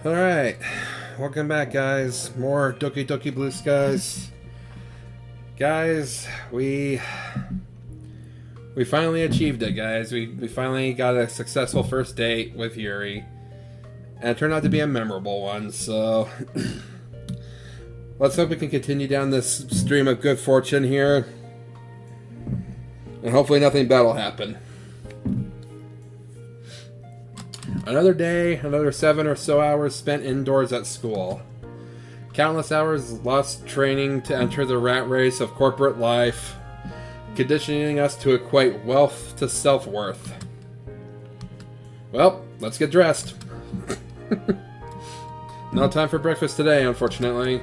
Alright, welcome back guys. More Doki Doki Blue Skies. Guys, we finally achieved it, guys. We finally got a successful first date with Yuri. And it turned out to be a memorable one, so let's hope we can continue down this stream of good fortune here. And hopefully nothing bad will happen. Another day, another 7 or so hours spent indoors at school. Countless hours lost training to enter the rat race of corporate life, conditioning us to equate wealth to self-worth. Well, let's get dressed. No time for breakfast today, unfortunately.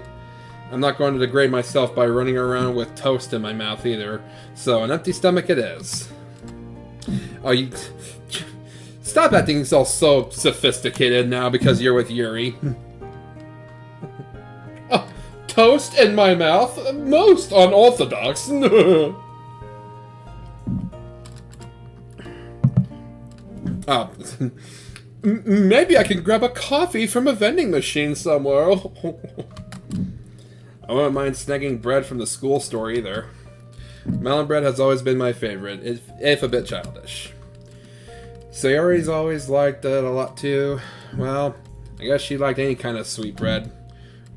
I'm not going to degrade myself by running around with toast in my mouth either, so an empty stomach it is. Oh, you... Stop acting all so sophisticated now because you're with Yuri. Oh, toast in my mouth? Most unorthodox. Oh, maybe I can grab a coffee from a vending machine somewhere. I wouldn't mind snagging bread from the school store either. Melon bread has always been my favorite, if a bit childish. So Yuri's always liked it a lot too. Well, I guess she liked any kind of sweet bread.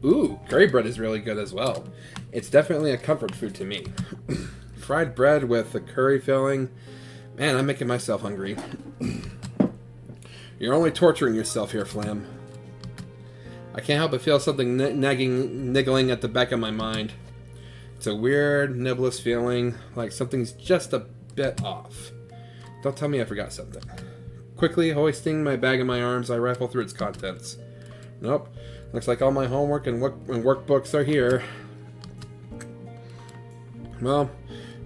Ooh, curry bread is really good as well. It's definitely a comfort food to me. Fried bread with a curry filling. Man, I'm making myself hungry. You're only torturing yourself here, Flam. I can't help but feel something niggling at the back of my mind. It's a weird, nibblous feeling, like something's just a bit off. Don't tell me I forgot something. Quickly hoisting my bag in my arms, I rifle through its contents. Nope. Looks like all my homework and workbooks are here. Well,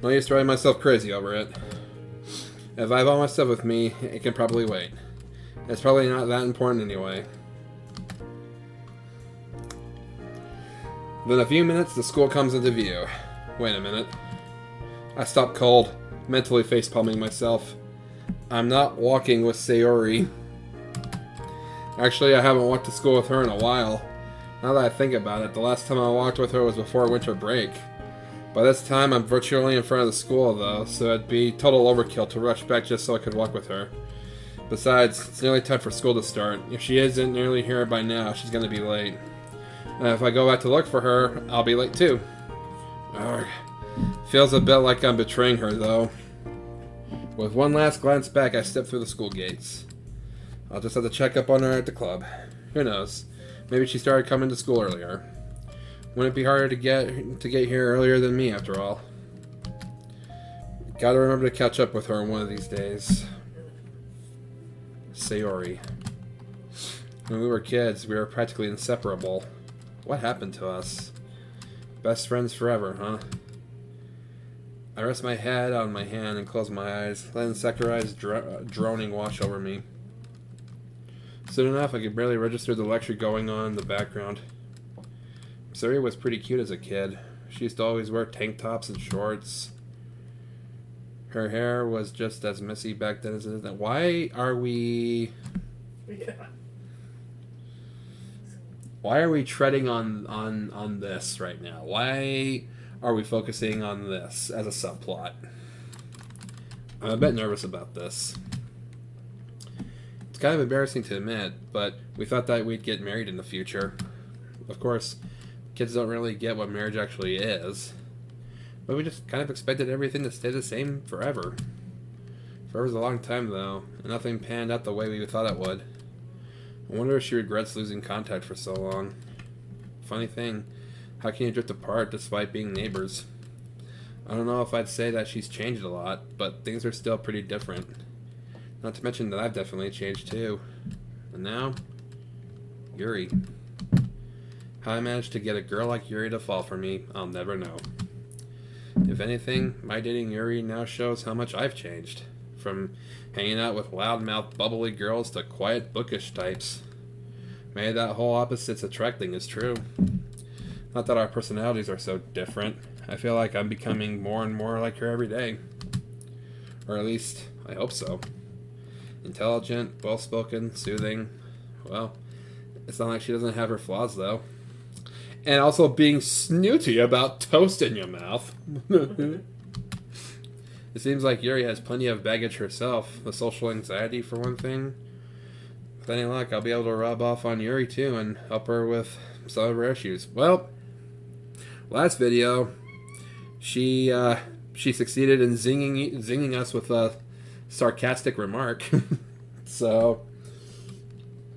no use driving myself crazy over it. If I have all my stuff with me, it can probably wait. It's probably not that important anyway. Then a few minutes, the school comes into view. Wait a minute. I stop cold, mentally facepalming myself. I'm not walking with Sayori. Actually, I haven't walked to school with her in a while. Now that I think about it, the last time I walked with her was before winter break. By this time, I'm virtually in front of the school, though, so it'd be total overkill to rush back just so I could walk with her. Besides, it's nearly time for school to start. If she isn't nearly here by now, she's gonna be late. And if I go back to look for her, I'll be late too. Arrgh. Feels a bit like I'm betraying her, though. With one last glance back, I step through the school gates. I'll just have to check up on her at the club. Who knows? Maybe she started coming to school earlier. Wouldn't it be harder to get here earlier than me, after all? Gotta remember to catch up with her one of these days. Sayori. When we were kids, we were practically inseparable. What happened to us? Best friends forever, huh? I rest my head on my hand and close my eyes, letting sectorized droning wash over me. Soon enough, I could barely register the lecture going on in the background. Sayori was pretty cute as a kid. She used to always wear tank tops and shorts. Her hair was just as messy back then as it is now. Why are we... Yeah. Why are we treading on this right now? Why are we focusing on this as a subplot? I'm a bit nervous about this. It's kind of embarrassing to admit, but we thought that we'd get married in the future. Of course, kids don't really get what marriage actually is. But we just kind of expected everything to stay the same forever. Forever's a long time, though, and nothing panned out the way we thought it would. I wonder if she regrets losing contact for so long. Funny thing, how can you drift apart despite being neighbors? I don't know if I'd say that she's changed a lot, but things are still pretty different. Not to mention that I've definitely changed too. And now, Yuri. How I managed to get a girl like Yuri to fall for me, I'll never know. If anything, my dating Yuri now shows how much I've changed. From hanging out with loudmouth, bubbly girls to quiet, bookish types. Maybe that whole opposites attracting is true. Not that our personalities are so different. I feel like I'm becoming more and more like her every day. Or at least, I hope so. Intelligent, well-spoken, soothing. Well, It's not like she doesn't have her flaws, though. And also being snooty about toast in your mouth. It seems like Yuri has plenty of baggage herself. The social anxiety, for one thing. With any luck, I'll be able to rub off on Yuri, too, and help her with some of her issues. Well, last video, she succeeded in zinging us with a sarcastic remark. So,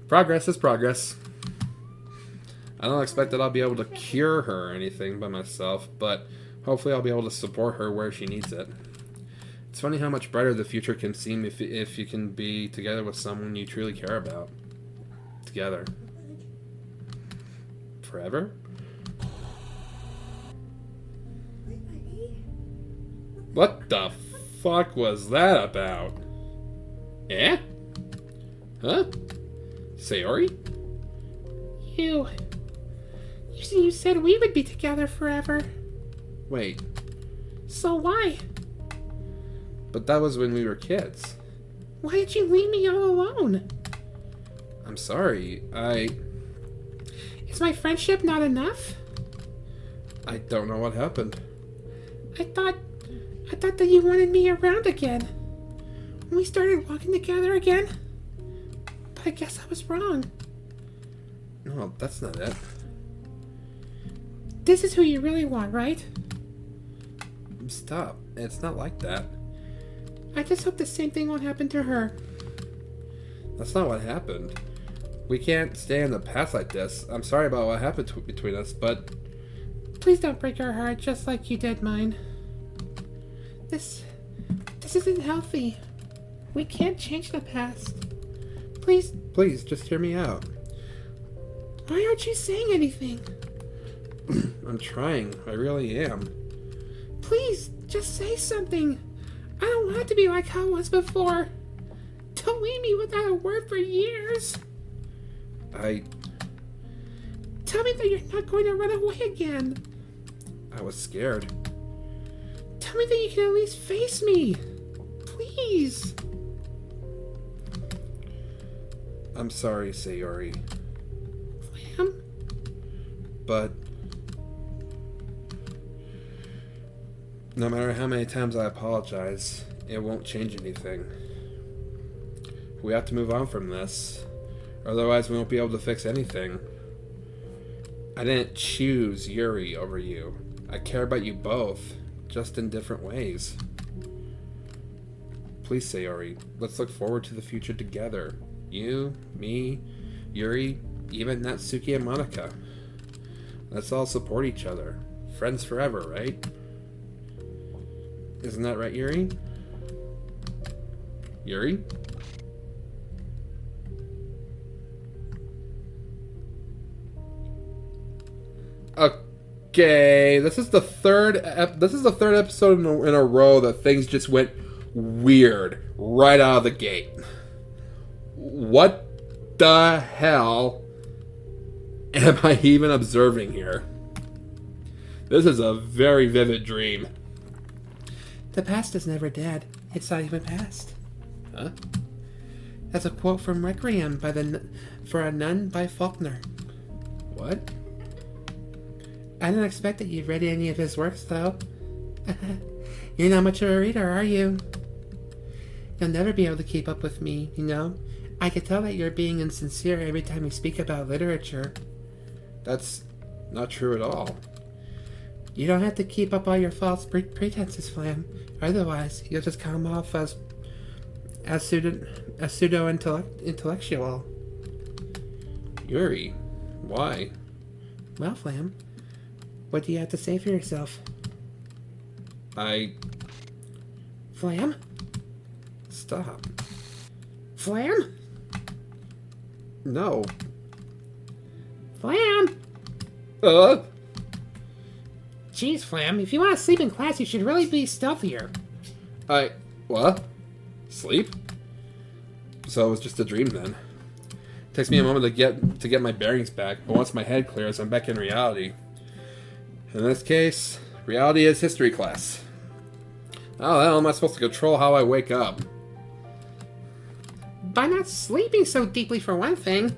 progress is progress. I don't expect that I'll be able to cure her or anything by myself, but hopefully I'll be able to support her where she needs it. It's funny how much brighter the future can seem if you can be together with someone you truly care about. Together. Forever? What the fuck was that about? Eh? Huh? Sayori? You said we would be together forever. Wait. So why? But that was when we were kids. Why did you leave me all alone? I'm sorry. Is my friendship not enough? I don't know what happened. I thought that you wanted me around again. When we started walking together again. But I guess I was wrong. No, that's not it. This is who you really want, right? Stop. It's not like that. I just hope the same thing won't happen to her. That's not what happened. We can't stay in the past like this. I'm sorry about what happened between us, but... Please don't break her heart just like you did mine. This isn't healthy. We can't change the past. Please, just hear me out. Why aren't you saying anything? I'm trying. I really am. Please, just say something. I don't want it to be like how it was before. Don't leave me without a word for years. Tell me that you're not going to run away again. I was scared. Tell me that you can at least face me. Please. I'm sorry, Sayori. Flam? But... no matter how many times I apologize, it won't change anything. We have to move on from this. Otherwise, we won't be able to fix anything. I didn't choose Yuri over you. I care about you both, just in different ways. Please, Sayori, let's look forward to the future together. You, me, Yuri, even Natsuki and Monica. Let's all support each other. Friends forever, right? Isn't that right, Yuri? Yuri? Okay, this is the third episode in a row that things just went weird right out of the gate. What the hell am I even observing here? This is a very vivid dream. The past is never dead. It's not even past. Huh? That's a quote from Requiem for a Nun by Faulkner. What? I didn't expect that you'd read any of his works, though. You're not much of a reader, are you? You'll never be able to keep up with me, you know? I can tell that you're being insincere every time you speak about literature. That's not true at all. You don't have to keep up all your false pretenses, Flam. Otherwise, you'll just come off as pseudo-intellectual. Yuri, why? Well, Flam, what do you have to say for yourself? Flam? Stop. Flam? No. Flam? Jeez, Flam, if you want to sleep in class, you should really be stealthier. What? Sleep? So it was just a dream then. Takes me a moment to get my bearings back, but once my head clears, I'm back in reality. In this case, reality is history class. How am I supposed to control how I wake up? By not sleeping so deeply, for one thing.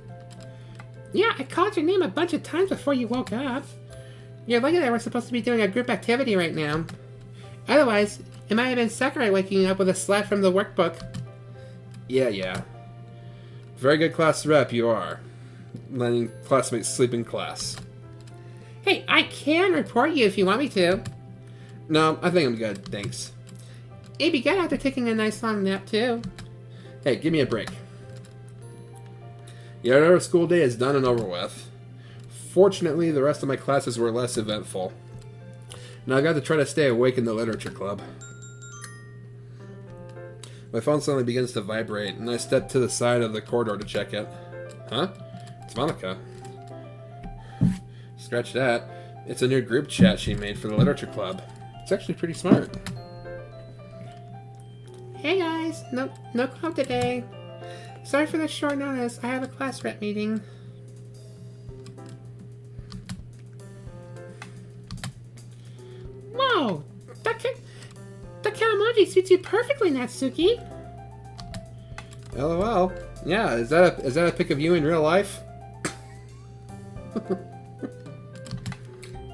Yeah, I called your name a bunch of times before you woke up. You're lucky that we're supposed to be doing a group activity right now. Otherwise, it might have been Sakurai waking you up with a slap from the workbook. Yeah. Very good class rep, you are. Letting classmates sleep in class. Hey, I can report you if you want me to. No, I think I'm good, thanks. It'd be good after taking a nice long nap, too. Hey, give me a break. Our school day is done and over with. Fortunately, the rest of my classes were less eventful. Now I got to try to stay awake in the literature club. My phone suddenly begins to vibrate, and I step to the side of the corridor to check it. Huh? It's Monica. Scratch that. It's a new group chat she made for the literature club. It's actually pretty smart. Hey guys, no club today. Sorry for the short notice. I have a class rep meeting. Whoa! That Kamaji suits you perfectly, Natsuki. LOL. Yeah, is that a pic of you in real life?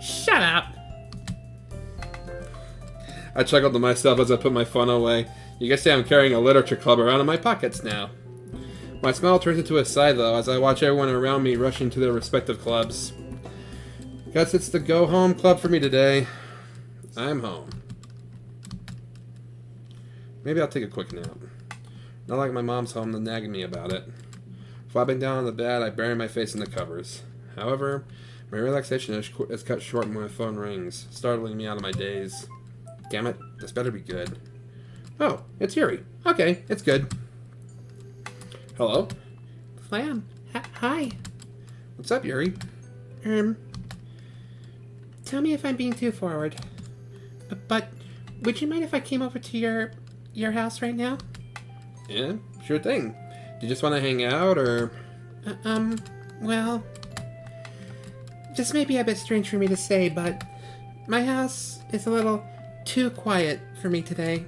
Shut up. I chuckled to myself as I put my phone away. You guys say I'm carrying a literature club around in my pockets now. My smile turns into a sigh, though, as I watch everyone around me rushing to their respective clubs. Guess it's the go-home club for me today. I'm home. Maybe I'll take a quick nap. Not like my mom's home to nag me about it. Flopping down on the bed, I bury my face in the covers. However, my relaxation is cut short when my phone rings, startling me out of my daze. Damn it, this better be good. Oh, it's Yuri. Okay, it's good. Hello? Flam. Hi. What's up, Yuri? Tell me if I'm being too forward. But would you mind if I came over to your house right now? Yeah, sure thing. Do you just want to hang out, or...? Well... This may be a bit strange for me to say, but my house is a little too quiet for me today.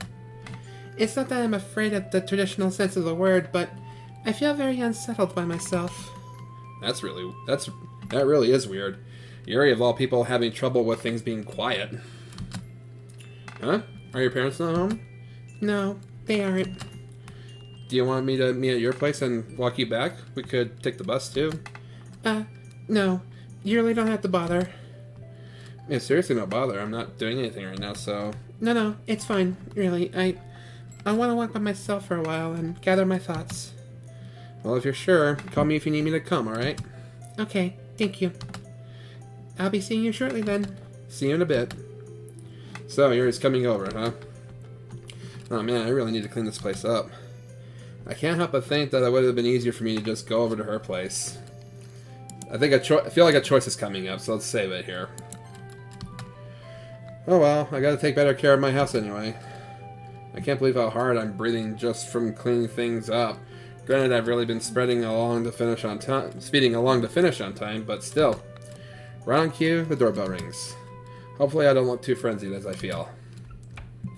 It's not that I'm afraid of the traditional sense of the word, but I feel very unsettled by myself. That really is weird. Yuri, of all people, having trouble with things being quiet. Huh? Are your parents not home? No, they aren't. Do you want me to meet at your place and walk you back? We could take the bus, too. No. You really don't have to bother. Yeah, seriously, no bother. I'm not doing anything right now, so... No, it's fine, really. I want to walk by myself for a while and gather my thoughts. Well, if you're sure, call me if you need me to come, alright? Okay, thank you. I'll be seeing you shortly then. See you in a bit. So, Yuri's coming over, huh? Oh man, I really need to clean this place up. I can't help but think that it would have been easier for me to just go over to her place. I feel like a choice is coming up, so let's save it here. Oh well, I gotta take better care of my house anyway. I can't believe how hard I'm breathing just from cleaning things up. Granted, I've really been speeding along to finish on time, but still. Right on cue, the doorbell rings. Hopefully I don't look too frenzied as I feel.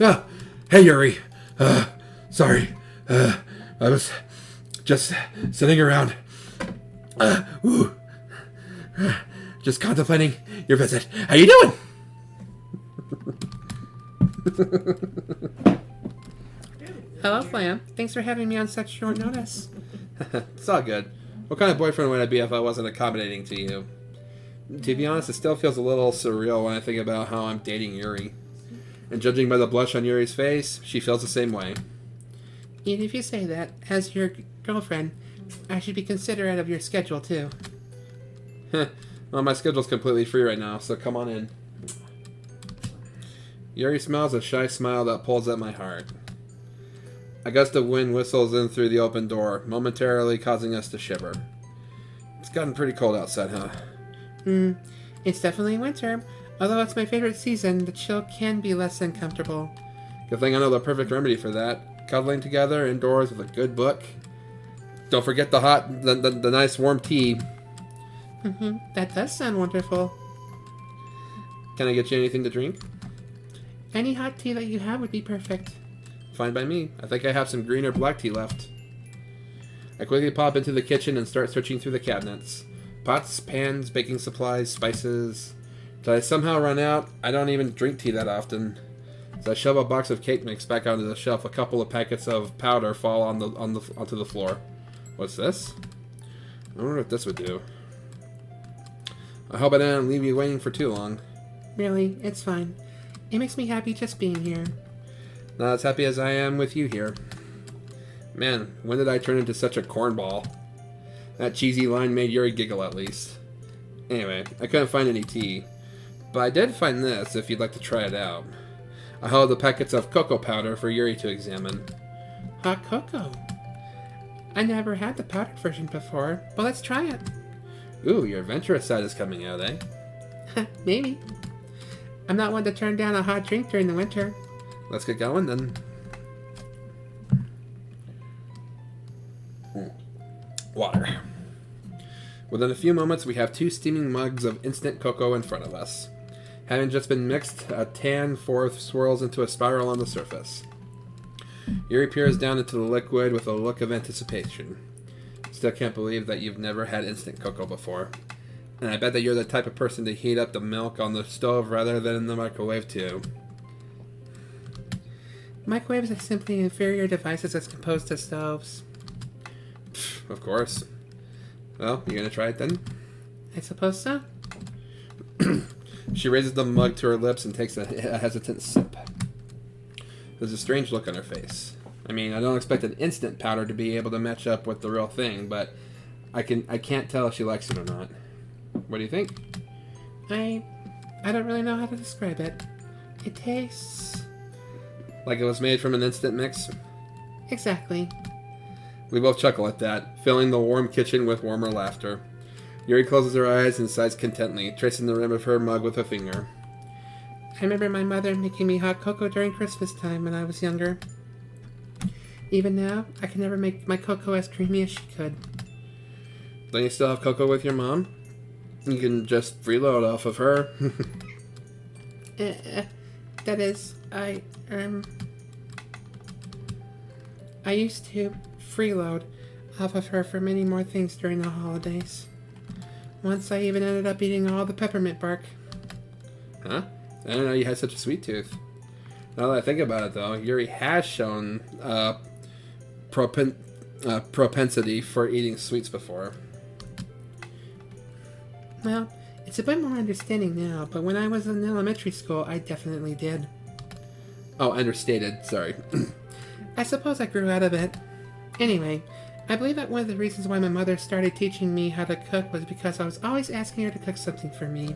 Ah! Hey Yuri! Sorry. I was just sitting around. Just contemplating your visit. How you doing? Hello, Flam. Thanks for having me on such short notice. It's all good. What kind of boyfriend would I be if I wasn't accommodating to you? To be honest, it still feels a little surreal when I think about how I'm dating Yuri. And judging by the blush on Yuri's face, she feels the same way. Even if you say that, as your girlfriend, I should be considerate of your schedule, too. Well, my schedule's completely free right now, so come on in. Yuri smiles a shy smile that pulls at my heart. A gust of wind whistles in through the open door, momentarily causing us to shiver. It's gotten pretty cold outside, huh? It's definitely winter. Although it's my favorite season, the chill can be less than comfortable. Good thing I know the perfect remedy for that. Cuddling together indoors with a good book. Don't forget the nice warm tea. That does sound wonderful. Can I get you anything to drink? Any hot tea that you have would be perfect. Fine by me. I think I have some green or black tea left. I quickly pop into the kitchen and start searching through the cabinets. pots, pans, baking supplies, spices. Did I somehow run out? I don't even drink tea that often. As I shove a box of cake mix back onto the shelf, a couple of packets of powder fall onto the floor. What's this? I wonder what this would do. I hope I didn't leave you waiting for too long. Really, it's fine. It makes me happy just being here. Not as happy as I am with you here. Man, when did I turn into such a cornball? That cheesy line made Yuri giggle at least. Anyway, I couldn't find any tea. But I did find this, if you'd like to try it out. I held the packets of cocoa powder for Yuri to examine. Hot cocoa. I never had the powdered version before, but let's try it. Ooh, your adventurous side is coming out, eh? Maybe. I'm not one to turn down a hot drink during the winter. Let's get going then. Water. Within a few moments, we have 2 steaming mugs of instant cocoa in front of us. Having just been mixed, a tan fourth swirls into a spiral on the surface. Yuri peers down into the liquid with a look of anticipation. Still can't believe that you've never had instant cocoa before. And I bet that you're the type of person to heat up the milk on the stove rather than in the microwave too. Microwaves are simply inferior devices as composed to stoves. Of course. Well, you gonna try it then? I suppose so. She raises the mug to her lips and takes a hesitant sip. There's a strange look on her face. I mean, I don't expect an instant powder to be able to match up with the real thing, but I can't tell if she likes it or not. What do you think? I don't really know how to describe it. It tastes... like it was made from an instant mix? Exactly. We both chuckle at that, filling the warm kitchen with warmer laughter. Yuri closes her eyes and sighs contently, tracing the rim of her mug with a finger. I remember my mother making me hot cocoa during Christmas time when I was younger. Even now, I can never make my cocoa as creamy as she could. Don't you still have cocoa with your mom? You can just freeload off of her. That is, I used to freeload off of her for many more things during the holidays. Once I even ended up eating all the peppermint bark. Huh? I didn't know you had such a sweet tooth. Now that I think about it, though, Yuri has shown propensity for eating sweets before. Well, it's a bit more understanding now, but when I was in elementary school, I definitely did. Oh, understated. Sorry. I suppose I grew out of it. Anyway, I believe that one of the reasons why my mother started teaching me how to cook was because I was always asking her to cook something for me.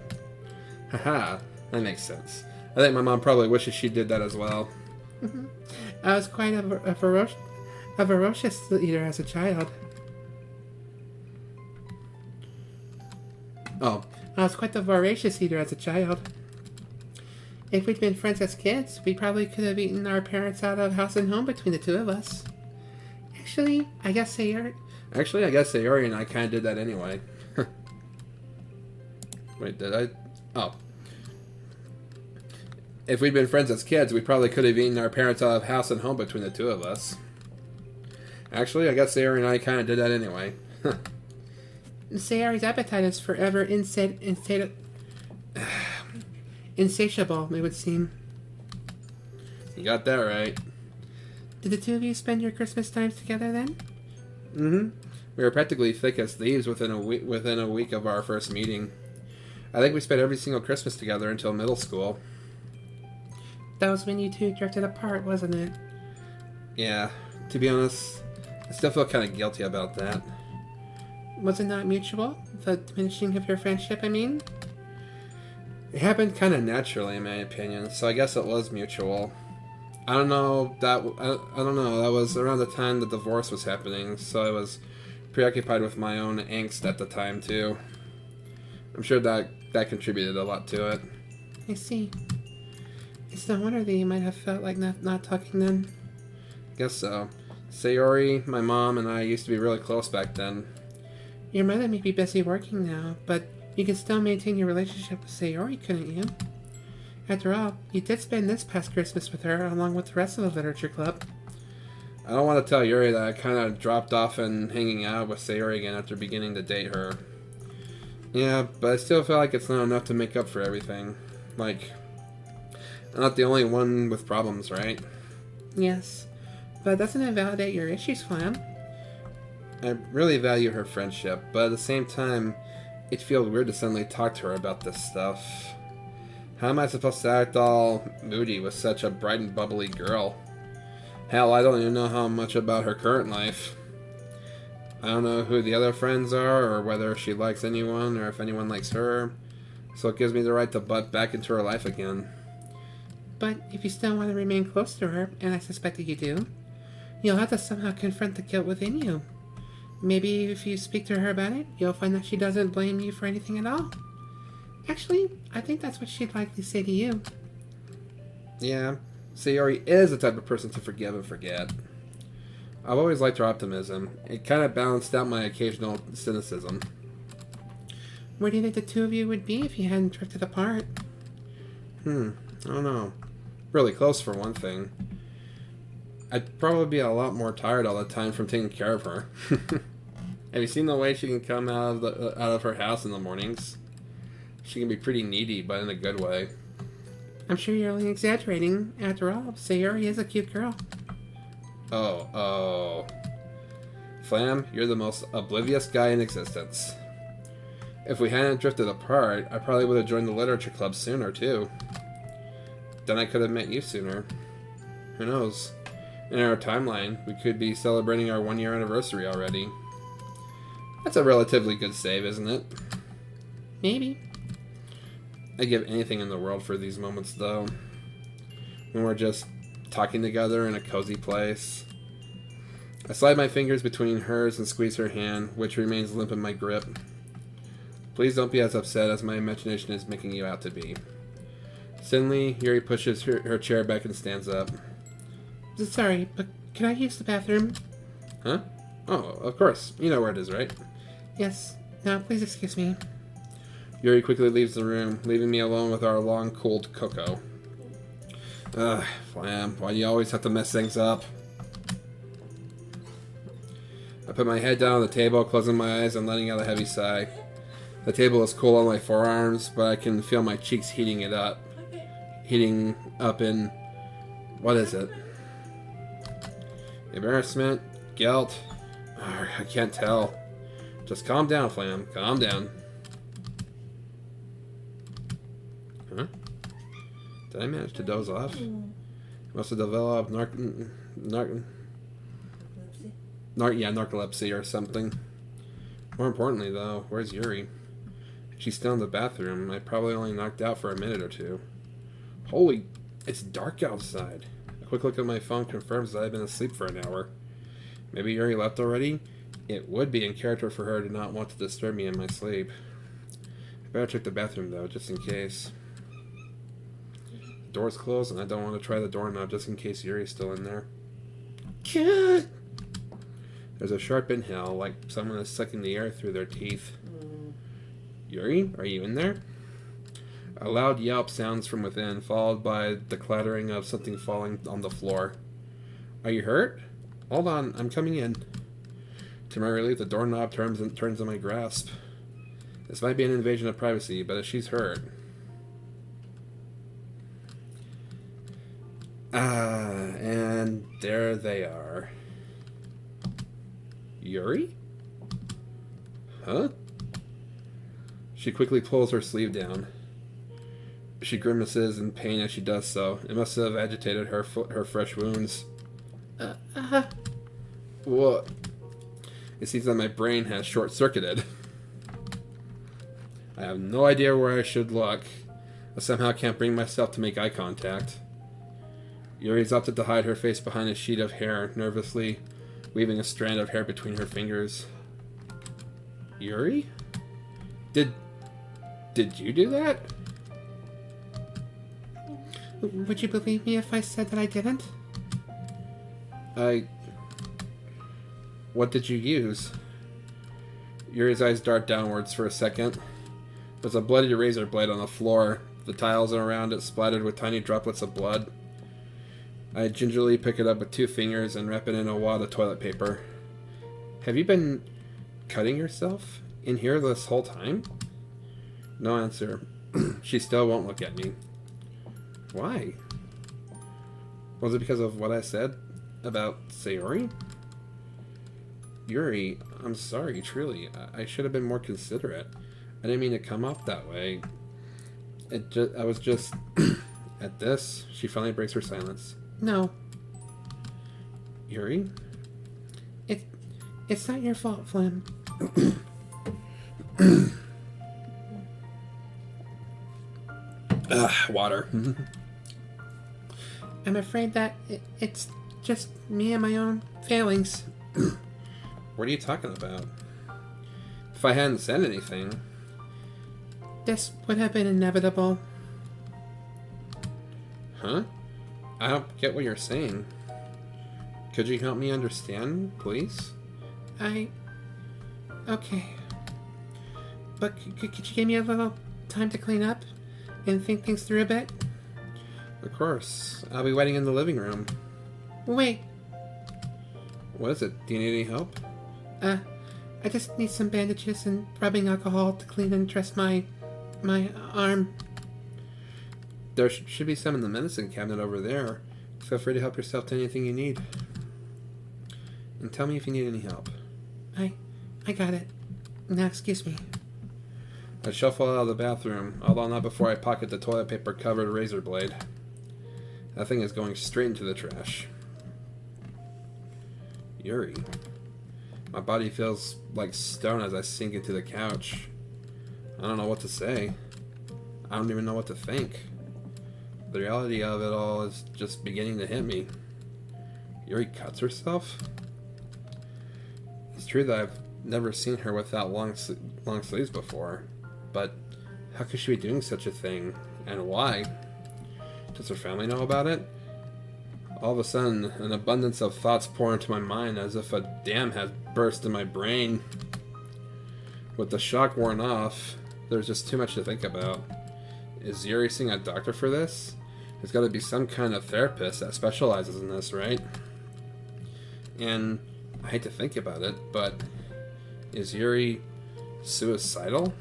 Haha, that makes sense. I think my mom probably wishes she did that as well. I was quite a ferocious eater as a child. Oh. I was quite the voracious eater as a child. If we'd been friends as kids, we probably could have eaten our parents out of house and home between the two of us. Actually, I guess Sayori and I kind of did that anyway. Wait, did I? Oh. If we'd been friends as kids, we probably could have eaten our parents out of house and home between the two of us. Actually, I guess Sayori and I kind of did that anyway. Sayori's appetite is forever insatiable, it would seem. You got that right. Did the two of you spend your Christmas times together then? Mm-hmm. We were practically thick as thieves within a week of our first meeting. I think we spent every single Christmas together until middle school. That was when you two drifted apart, wasn't it? Yeah. To be honest, I still feel kind of guilty about that. Was it not mutual? The diminishing of your friendship, I mean? It happened kind of naturally, in my opinion, so I guess it was mutual. I don't know. That was around the time the divorce was happening, so I was preoccupied with my own angst at the time too. I'm sure that contributed a lot to it. I see. It's no wonder that you might have felt like not talking then. Guess so. Sayori, my mom, and I used to be really close back then. Your mother may be busy working now, but you can still maintain your relationship with Sayori, couldn't you? After all, you did spend this past Christmas with her along with the rest of the literature club. I don't want to tell Yuri that I kind of dropped off and hanging out with Sayori again after beginning to date her. Yeah, but I still feel like it's not enough to make up for everything. Like, I'm not the only one with problems, right? Yes, but doesn't invalidate your issues, Flam. I really value her friendship, but at the same time, it feels weird to suddenly talk to her about this stuff. How am I supposed to act all moody with such a bright and bubbly girl? Hell, I don't even know how much about her current life. I don't know who the other friends are, or whether she likes anyone, or if anyone likes her. So it gives me the right to butt back into her life again. But if you still want to remain close to her, and I suspect that you do, you'll have to somehow confront the guilt within you. Maybe if you speak to her about it, you'll find that she doesn't blame you for anything at all. Actually, I think that's what she'd likely say to you. Yeah, Sayori is the type of person to forgive and forget. I've always liked her optimism. It kind of balanced out my occasional cynicism. Where do you think the two of you would be if you hadn't drifted apart? I don't know. Really close for one thing. I'd probably be a lot more tired all the time from taking care of her. Have you seen the way she can come out of her house in the mornings? She can be pretty needy, but in a good way. I'm sure you're only exaggerating. After all, Sayori is a cute girl. Oh. Flam, you're the most oblivious guy in existence. If we hadn't drifted apart, I probably would have joined the literature club sooner, too. Then I could have met you sooner. Who knows? In our timeline, we could be celebrating our 1-year anniversary already. That's a relatively good save, isn't it? Maybe. I'd give anything in the world for these moments, though. When we're just talking together in a cozy place. I slide my fingers between hers and squeeze her hand, which remains limp in my grip. Please don't be as upset as my imagination is making you out to be. Suddenly, Yuri pushes her chair back and stands up. Sorry, but can I use the bathroom? Huh? Oh, of course. You know where it is, right? Yes. Now, please excuse me. Yuri quickly leaves the room, leaving me alone with our long, cold cocoa. Ugh, Flam, why do you always have to mess things up? I put my head down on the table, closing my eyes and letting out a heavy sigh. The table is cool on my forearms, but I can feel my cheeks heating up in... What is it? Embarrassment? Guilt? I can't tell. Just calm down, Flam. Calm down. Huh? Did I manage to doze off? Must have developed narcolepsy or something. More importantly, though, where's Yuri? She's still in the bathroom. I probably only knocked out for a minute or two. Holy, it's dark outside. A quick look at my phone confirms that I've been asleep for an hour. Maybe Yuri left already? It would be in character for her to not want to disturb me in my sleep. I better check the bathroom, though, just in case. The door's closed, and I don't want to try the doorknob just in case Yuri's still in there. There's a sharp inhale, like someone is sucking the air through their teeth. Yuri, are you in there? A loud yelp sounds from within, followed by the clattering of something falling on the floor. Are you hurt? Hold on, I'm coming in. To my relief, the doorknob turns in my grasp. This might be an invasion of privacy, but if she's hurt... and there they are. Yuri? Huh? She quickly pulls her sleeve down. She grimaces in pain as she does so. It must have agitated her fresh wounds. What? It seems that my brain has short-circuited. I have no idea where I should look. I somehow can't bring myself to make eye contact. Yuri's opted to hide her face behind a sheet of hair, nervously weaving a strand of hair between her fingers. Yuri? Did you do that? Would you believe me if I said that I didn't? What did you use? Yuri's eyes dart downwards for a second. There's a bloody razor blade on the floor. The tiles around it splattered with tiny droplets of blood. I gingerly pick it up with 2 fingers and wrap it in a wad of toilet paper. Have you been cutting yourself in here this whole time? No answer. She still won't look at me. Why? Was it because of what I said about Sayori? Yuri, I'm sorry, truly. I should have been more considerate. I didn't mean to come off that way. I was just... At this, she finally breaks her silence. No. Yuri? It's not your fault, Flam. Water. I'm afraid that it's just me and my own failings. What are you talking about? If I hadn't said anything... This would have been inevitable. Huh? I don't get what you're saying. Could you help me understand, please? Okay. But could you give me a little time to clean up and think things through a bit? Of course. I'll be waiting in the living room. Wait. What is it? Do you need any help? I just need some bandages and rubbing alcohol to clean and dress my arm. There should be some in the medicine cabinet over there. Feel free to help yourself to anything you need. And tell me if you need any help. I got it. Now, excuse me. I shuffle out of the bathroom, although not before I pocket the toilet paper covered razor blade. That thing is going straight into the trash. Yuri. My body feels like stone as I sink into the couch. I don't know what to say. I don't even know what to think. The reality of it all is just beginning to hit me. Yuri cuts herself? It's true that I've never seen her without long sleeves before, but how could she be doing such a thing, and why? Does her family know about it? All of a sudden, an abundance of thoughts pour into my mind as if a dam has burst in my brain. With the shock worn off, there's just too much to think about. Is Yuri seeing a doctor for this? There's got to be some kind of therapist that specializes in this, right? And I hate to think about it, but is Yuri suicidal?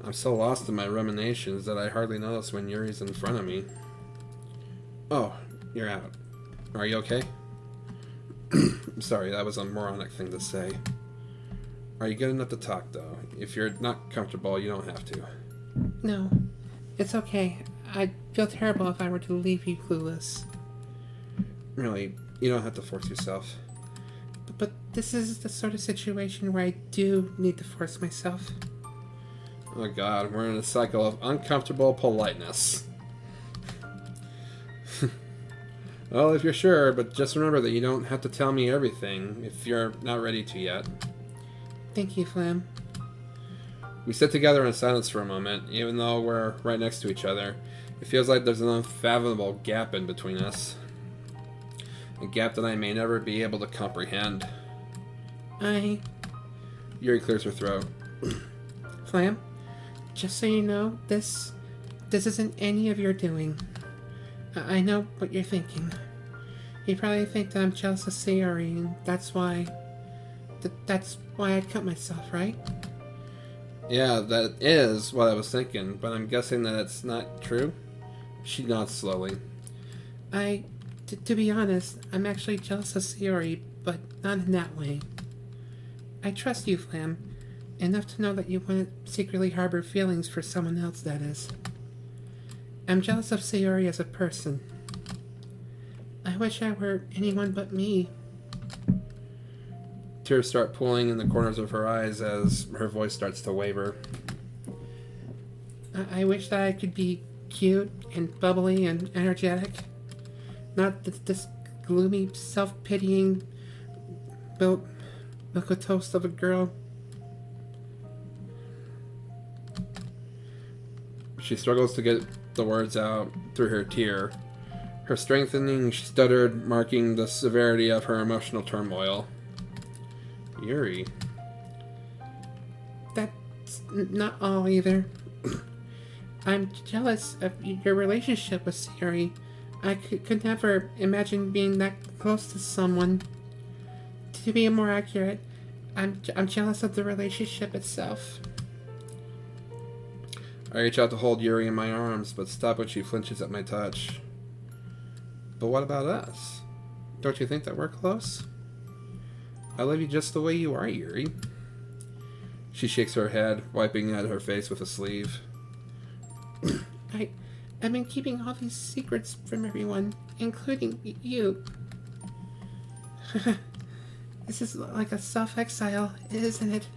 I'm so lost in my ruminations that I hardly notice when Yuri's in front of me. Oh, you're out. Are you okay? Sorry, that was a moronic thing to say. Are you good enough to talk, though? If you're not comfortable, you don't have to. No, it's okay. I'd feel terrible if I were to leave you clueless. Really, you don't have to force yourself. But this is the sort of situation where I do need to force myself. Oh god, we're in a cycle of uncomfortable politeness. Well, if you're sure, but just remember that you don't have to tell me everything if you're not ready to yet. Thank you, Flam. We sit together in silence for a moment, even though we're right next to each other. It feels like there's an unfathomable gap in between us. A gap that I may never be able to comprehend. Yuri clears her throat. Flam, just so you know, this isn't any of your doing. I know what you're thinking. You probably think that I'm jealous of Sayori, and that's why I cut myself, right? Yeah, that is what I was thinking, but I'm guessing that it's not true? She nods slowly. To be honest, I'm actually jealous of Sayori, but not in that way. I trust you, Flam, enough to know that you wouldn't secretly harbor feelings for someone else, that is. I'm jealous of Sayori as a person. I wish I were anyone but me. Tears start pooling in the corners of her eyes as her voice starts to waver. I wish that I could be cute and bubbly and energetic. Not this gloomy, self-pitying milk a toast of a girl. She struggles to get the words out through her tear, her strengthening stuttered marking the severity of her emotional turmoil. Yuri. That's not all either. I'm jealous of your relationship with Sayori. I could never imagine being that close to someone. To be more accurate, I'm jealous of the relationship itself. I reach out to hold Yuri in my arms, but stop when she flinches at my touch. But what about us? Don't you think that we're close? I love you just the way you are, Yuri. She shakes her head, wiping at her face with a sleeve. I've been keeping all these secrets from everyone, including you. This is like a self-exile, isn't it?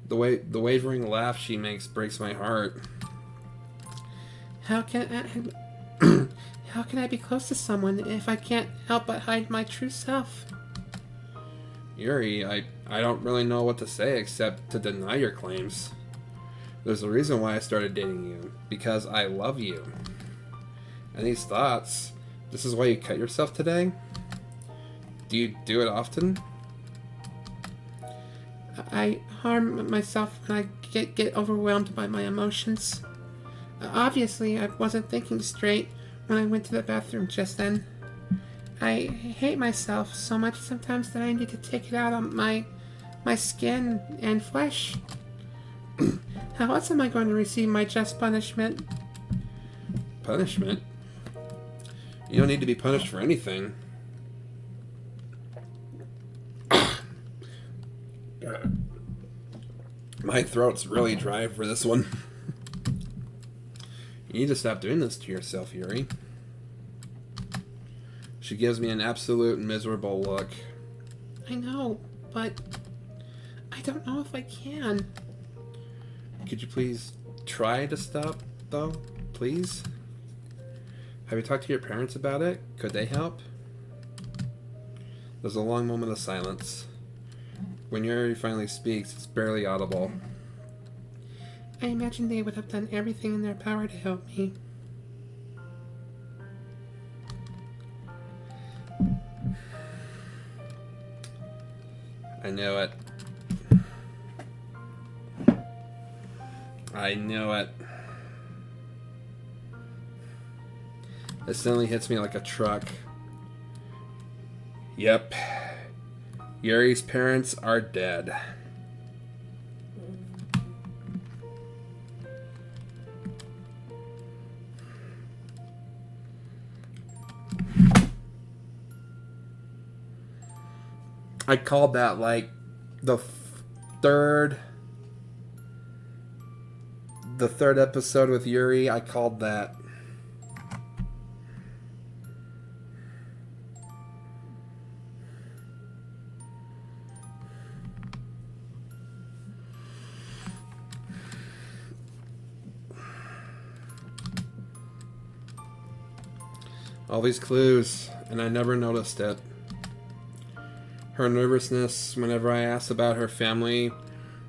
The wavering laugh she makes breaks my heart. How can I be close to someone if I can't help but hide my true self? Yuri, I don't really know what to say except to deny your claims. There's a reason why I started dating you. Because I love you. And these thoughts, this is why you cut yourself today? Do you do it often? I harm myself when I get overwhelmed by my emotions. Obviously, I wasn't thinking straight when I went to the bathroom just then. I hate myself so much sometimes that I need to take it out on my skin and flesh. How else am I going to receive my just punishment? Punishment? You don't need to be punished for anything. My throat's really dry for this one. You need to stop doing this to yourself, Yuri. She gives me an absolute miserable look. I know, but I don't know if I can. Could you please try to stop, though? Please? Have you talked to your parents about it? Could they help? There's a long moment of silence. When Yuri finally speaks, it's barely audible. I imagine they would have done everything in their power to help me. I knew it. I knew it. It suddenly hits me like a truck. Yep. Yuri's parents are dead. I called that like the third episode with Yuri. I called that. All these clues, and I never noticed it. Her nervousness whenever I asked about her family,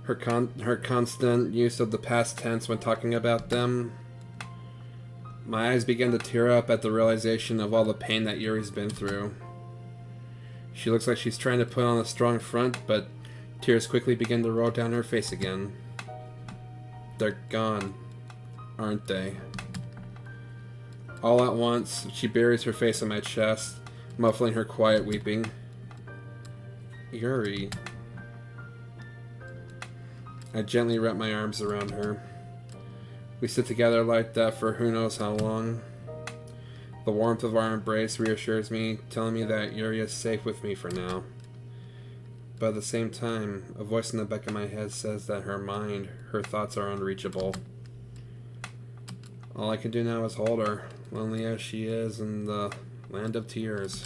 her constant use of the past tense when talking about them. My eyes began to tear up at the realization of all the pain that Yuri's been through. She looks like she's trying to put on a strong front, but tears quickly begin to roll down her face again. They're gone, aren't they? All at once, she buries her face in my chest, muffling her quiet weeping. Yuri. I gently wrap my arms around her. We sit together like that for who knows how long. The warmth of our embrace reassures me, telling me that Yuri is safe with me for now. But at the same time, a voice in the back of my head says that her mind, her thoughts are unreachable. All I can do now is hold her, lonely as she is in the land of tears.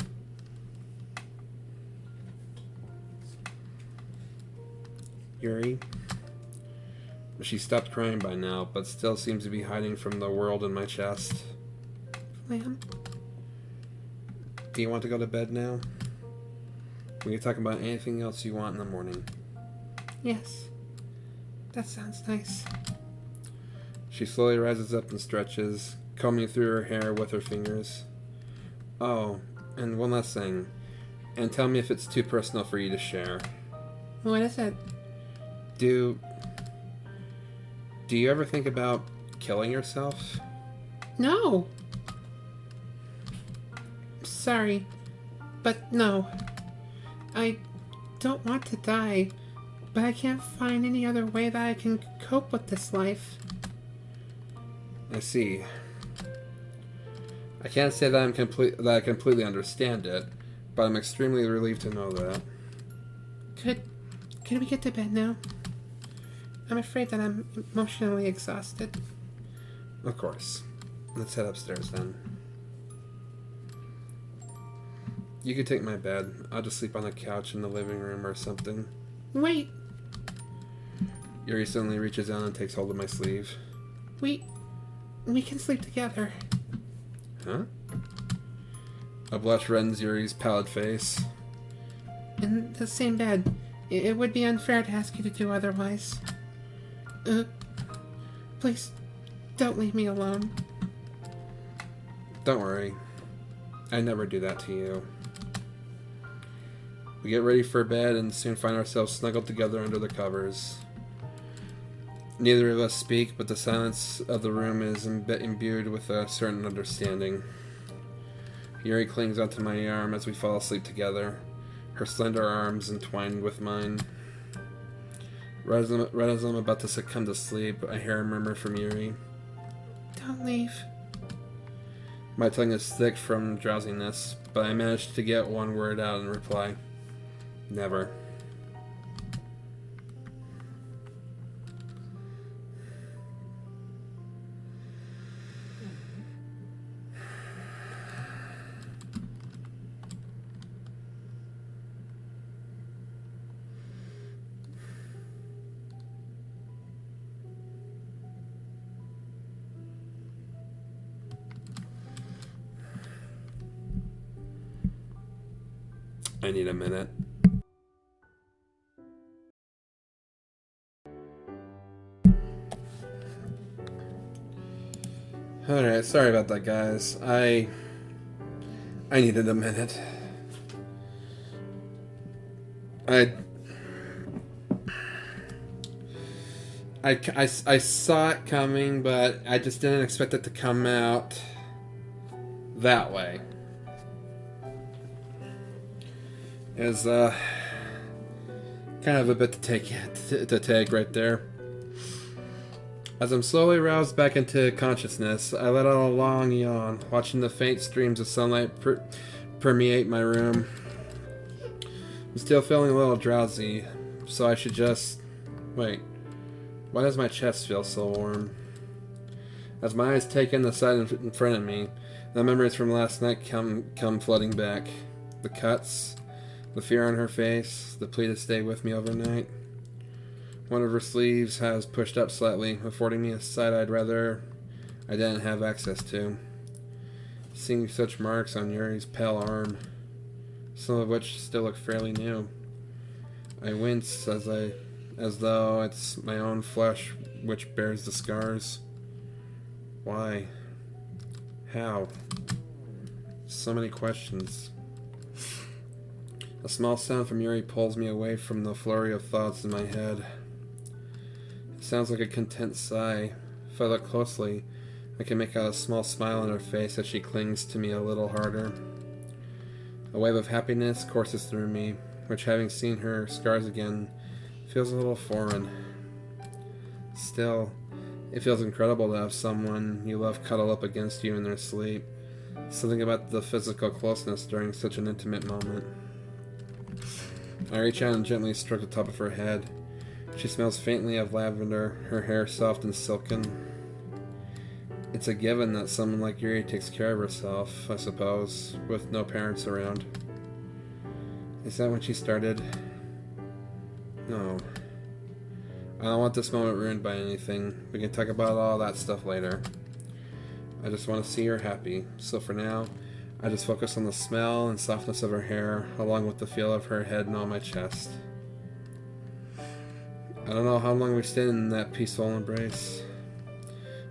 Yuri? She stopped crying by now, but still seems to be hiding from the world in my chest. Lamb? Do you want to go to bed now? We can talk about anything else you want in the morning. Yes. That sounds nice. She slowly rises up and stretches, combing through her hair with her fingers. Oh, and one last thing. And tell me if it's too personal for you to share. What is it? Do you ever think about killing yourself? No! Sorry, but no. I don't want to die, but I can't find any other way that I can cope with this life. I see. I can't say that I completely understand it, but I'm extremely relieved to know that. Could we get to bed now? I'm afraid that I'm emotionally exhausted. Of course. Let's head upstairs then. You can take my bed. I'll just sleep on the couch in the living room or something. Wait! Yuri suddenly reaches down and takes hold of my sleeve. We can sleep together. Huh? A blush reddens Yuri's pallid face. In the same bed. It would be unfair to ask you to do otherwise. Please, don't leave me alone. Don't worry. I never do that to you. We get ready for bed and soon find ourselves snuggled together under the covers. Neither of us speak, but the silence of the room is imbued with a certain understanding. Yuri clings onto my arm as we fall asleep together, her slender arms entwined with mine. Right as I'm about to succumb to sleep, I hear a murmur from Yuri. Don't leave. My tongue is thick from drowsiness, but I manage to get one word out in reply. Never. I need a minute. Alright, sorry about that, guys. I needed a minute. I saw it coming, but I just didn't expect it to come out that way. It was kind of a bit to take right there. As I'm slowly roused back into consciousness, I let out a long yawn, watching the faint streams of sunlight permeate my room. I'm still feeling a little drowsy, so I should just... Wait, why does my chest feel so warm? As my eyes take in the sight in front of me, the memories from last night come flooding back. The cuts, the fear on her face, the plea to stay with me overnight. One of her sleeves has pushed up slightly, affording me a sight I didn't have access to. Seeing such marks on Yuri's pale arm, some of which still look fairly new. I wince as though it's my own flesh which bears the scars. Why? How? So many questions. A small sound from Yuri pulls me away from the flurry of thoughts in my head. It sounds like a content sigh. If I look closely, I can make out a small smile on her face as she clings to me a little harder. A wave of happiness courses through me, which, having seen her scars again, feels a little foreign. Still, it feels incredible to have someone you love cuddle up against you in their sleep. Something about the physical closeness during such an intimate moment. I reach out and gently stroke the top of her head. She smells faintly of lavender, her hair soft and silken. It's a given that someone like Yuri takes care of herself, I suppose, with no parents around. Is that when she started? No. I don't want this moment ruined by anything. We can talk about all that stuff later. I just want to see her happy, so for now, I just focus on the smell and softness of her hair, along with the feel of her head on my chest. I don't know how long we stayed in that peaceful embrace,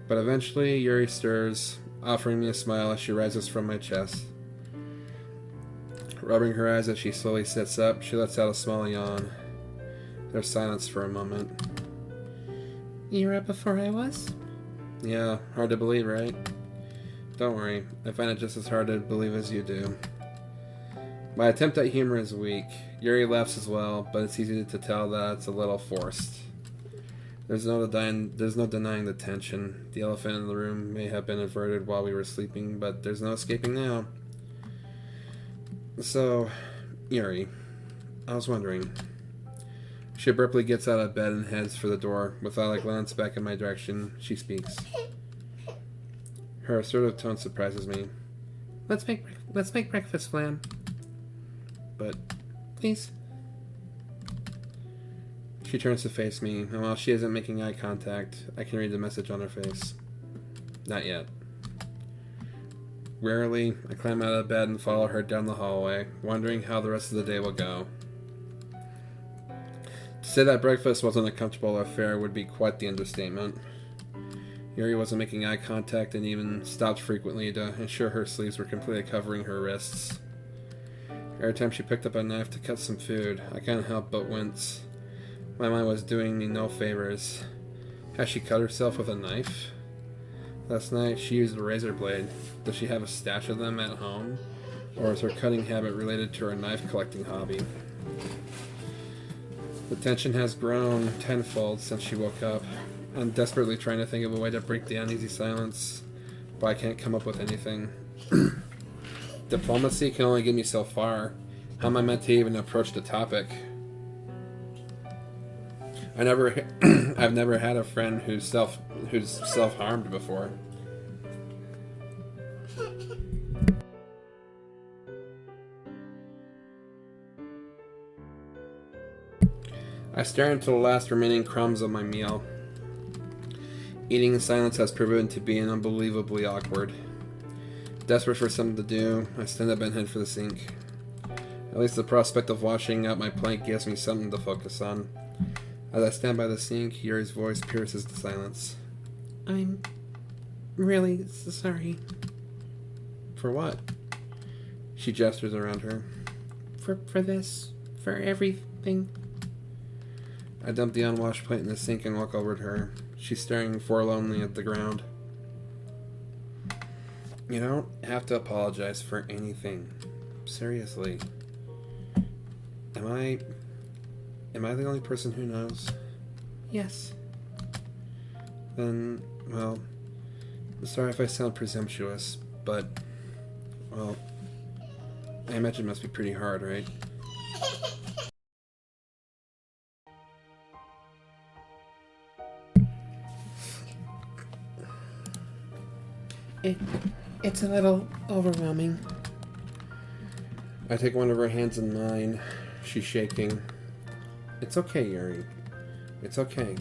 but eventually Yuri stirs, offering me a smile as she rises from my chest. Rubbing her eyes as she slowly sits up, she lets out a small yawn. There's silence for a moment. You were up before I was? Yeah, hard to believe, right? Don't worry, I find it just as hard to believe as you do. My attempt at humor is weak. Yuri laughs as well, but it's easy to tell that it's a little forced. There's no denying the tension. The elephant in the room may have been averted while we were sleeping, but there's no escaping now. So, Yuri, I was wondering. She abruptly gets out of bed and heads for the door. With eye glance back in my direction, she speaks. Her assertive tone surprises me. Let's make breakfast, Flam. But Please. she turns to face me, and while she isn't making eye contact, I can read the message on her face. Not yet. Wearily, I climb out of bed and follow her down the hallway, wondering how the rest of the day will go. To say that breakfast wasn't a comfortable affair would be quite the understatement. Yuri wasn't making eye contact and even stopped frequently to ensure her sleeves were completely covering her wrists. Every time she picked up a knife to cut some food, I couldn't help but wince. My mind was doing me no favors. Has she cut herself with a knife? Last night, she used a razor blade. Does she have a stash of them at home? Or is her cutting habit related to her knife collecting hobby? The tension has grown tenfold since she woke up. I'm desperately trying to think of a way to break the uneasy silence, but I can't come up with anything. Diplomacy can only get me so far. How am I meant to even approach the topic? I've never had a friend who's self-harmed before. I stare into the last remaining crumbs of my meal. Eating in silence has proven to be unbelievably awkward. Desperate for something to do, I stand up and head for the sink. At least the prospect of washing out my plate gives me something to focus on. As I stand by the sink, Yuri's voice pierces the silence. I'm really sorry. For what? She gestures around her. For this. For everything. I dump the unwashed plate in the sink and walk over to her. She's staring forlornly at the ground. You don't have to apologize for anything. Seriously. Am I the only person who knows? Yes. Then, well, I'm sorry if I sound presumptuous, but, well, I imagine it must be pretty hard, right? It's a little overwhelming. I take one of her hands in mine. She's shaking. It's okay, Yuri. It's okay.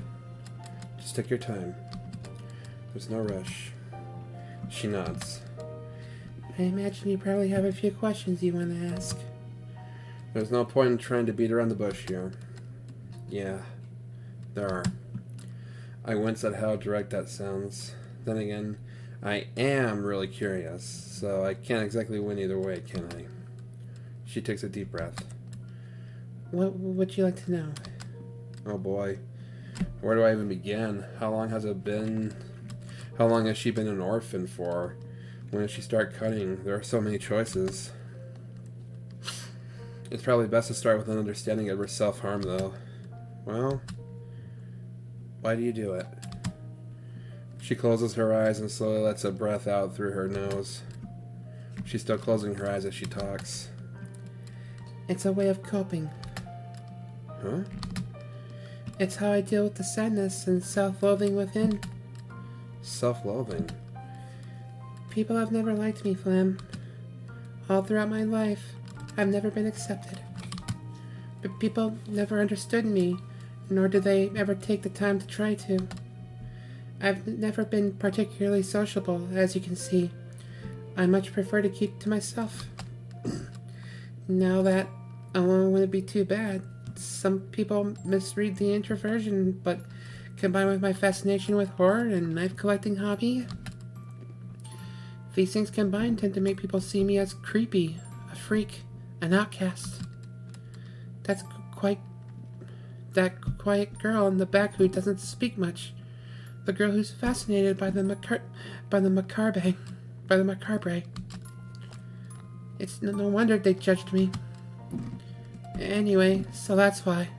Just take your time. There's no rush. She nods. I imagine you probably have a few questions you want to ask. There's no point in trying to beat around the bush here. Yeah, there are. I wince at how direct that sounds. Then again, I am really curious, so I can't exactly win either way, can I? She takes a deep breath. What would you like to know? Oh boy. Where do I even begin? How long has it been? How long has she been an orphan for? When did she start cutting? There are so many choices. It's probably best to start with an understanding of her self-harm, though. Well, why do you do it? She closes her eyes and slowly lets a breath out through her nose. She's still closing her eyes as she talks. It's a way of coping. Huh? It's how I deal with the sadness and self-loathing within. Self-loathing? People have never liked me, Flam. All throughout my life, I've never been accepted. But people never understood me, nor did they ever take the time to try to. I've never been particularly sociable, as you can see. I much prefer to keep to myself. Now that alone wouldn't be too bad. Some people misread the introversion, but combined with my fascination with horror and knife collecting hobby, these things combined tend to make people see me as creepy, a freak, an outcast. That quiet girl in the back who doesn't speak much. The girl who's fascinated by the macabre. It's no wonder they judged me. Anyway, so that's why.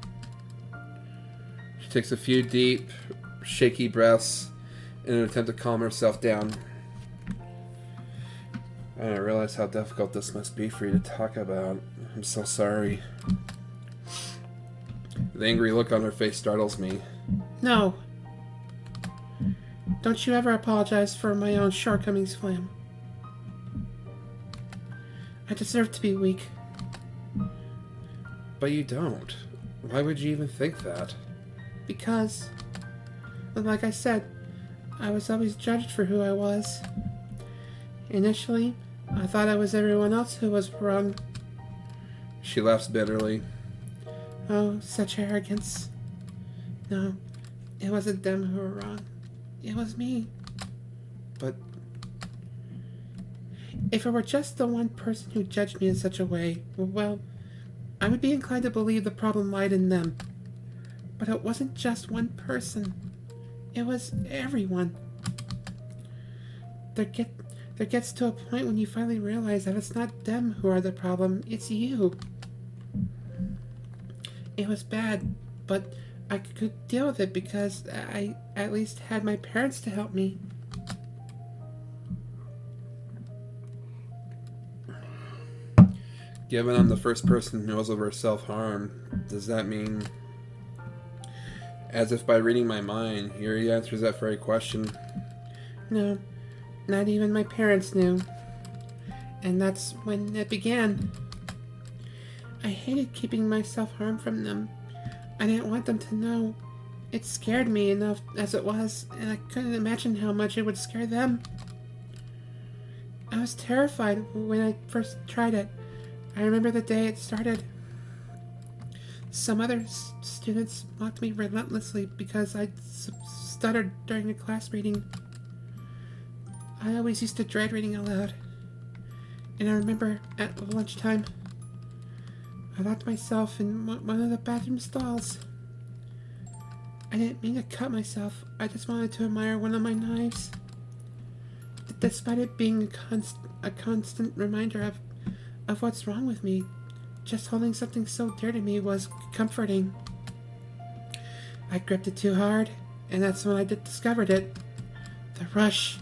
She takes a few deep, shaky breaths in an attempt to calm herself down. I didn't realize how difficult this must be for you to talk about. I'm so sorry. The angry look on her face startles me. No. Don't you ever apologize for my own shortcomings, Flam. I deserve to be weak. But you don't. Why would you even think that? Because, like I said, I was always judged for who I was. Initially, I thought I was everyone else who was wrong. She laughs bitterly. Oh, such arrogance. No, it wasn't them who were wrong. It was me. But if it were just the one person who judged me in such a way, well, I would be inclined to believe the problem lied in them. But it wasn't just one person. It was everyone. There gets to a point when you finally realize that it's not them who are the problem, it's you. It was bad, but I could deal with it because I at least had my parents to help me. Given I'm the first person who knows of her self-harm, does that mean... As if by reading my mind, Yuri answers that very question. No, not even my parents knew. And that's when it began. I hated keeping my self-harm from them. I didn't want them to know. It scared me enough as it was, and I couldn't imagine how much it would scare them. I was terrified when I first tried it. I remember the day it started. Some other students mocked me relentlessly because I stuttered during a class reading. I always used to dread reading aloud. And I remember at lunchtime, I locked myself in one of the bathroom stalls. I didn't mean to cut myself. I just wanted to admire one of my knives. Despite it being a constant reminder of what's wrong with me, just holding something so dear to me was comforting. I gripped it too hard, and that's when I discovered it. The rush.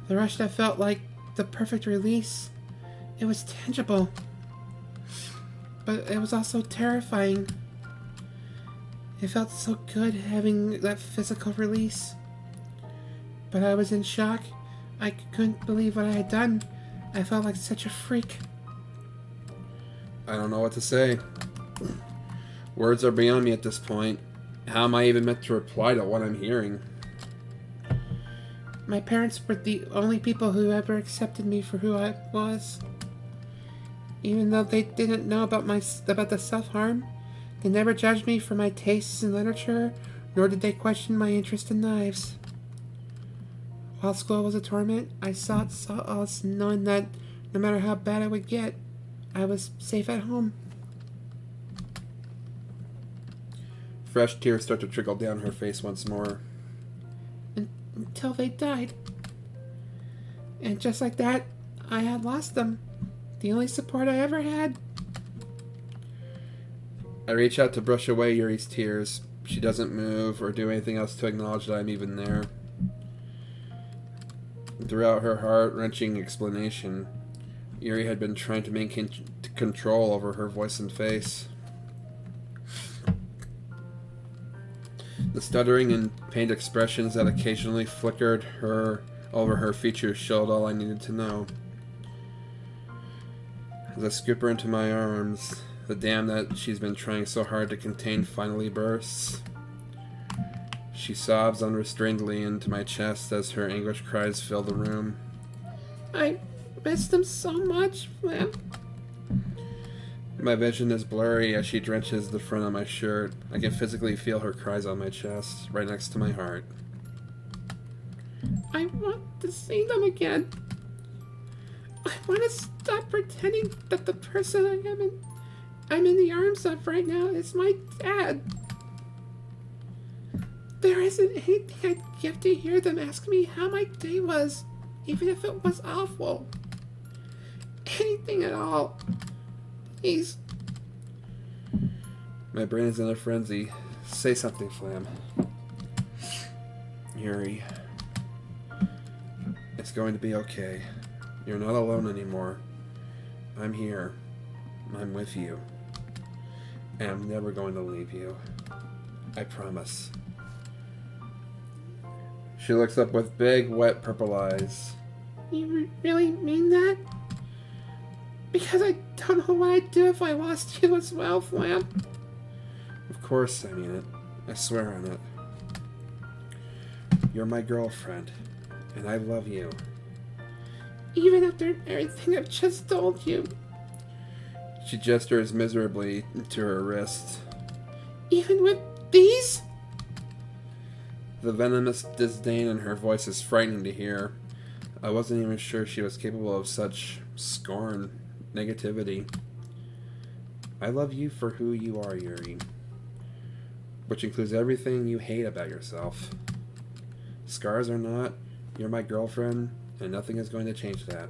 The rush that felt like the perfect release. It was tangible. But it was also terrifying. It felt so good having that physical release. But I was in shock. I couldn't believe what I had done. I felt like such a freak. I don't know what to say. Words are beyond me at this point. How am I even meant to reply to what I'm hearing? My parents were the only people who ever accepted me for who I was. Even though they didn't know about the self-harm, they never judged me for my tastes in literature, nor did they question my interest in knives. While school was a torment, I sought solace knowing that no matter how bad it would get, I was safe at home. Fresh tears start to trickle down her face once more. Until they died. And just like that, I had lost them. The only support I ever had. I reach out to brush away Yuri's tears. She doesn't move or do anything else to acknowledge that I'm even there. Throughout her heart-wrenching explanation, Yuri had been trying to maintain control over her voice and face. The stuttering and pained expressions that occasionally flickered over her features showed all I needed to know. As I scoop her into my arms, the dam that she's been trying so hard to contain finally bursts. She sobs unrestrainedly into my chest as her anguish cries fill the room. I missed them so much, Flam. My vision is blurry as she drenches the front of my shirt. I can physically feel her cries on my chest, right next to my heart. I want to see them again. I want to stop pretending that the person I'm in the arms of right now is my dad. There isn't anything I'd give to hear them ask me how my day was, even if it was awful. Anything at all. Please. My brain is in a frenzy. Say something, Flam. Yuri, it's going to be okay. You're not alone anymore. I'm here. I'm with you. And I'm never going to leave you. I promise. She looks up with big, wet, purple eyes. You really mean that? Because I don't know what I'd do if I lost you as well, Flam. Of course I mean it. I swear on it. You're my girlfriend, and I love you. Even after everything I've just told you. She gestures miserably to her wrist. Even with these? The venomous disdain in her voice is frightening to hear. I wasn't even sure she was capable of such scorn, negativity. I love you for who you are, Yuri. Which includes everything you hate about yourself. Scars or not, you're my girlfriend, and nothing is going to change that.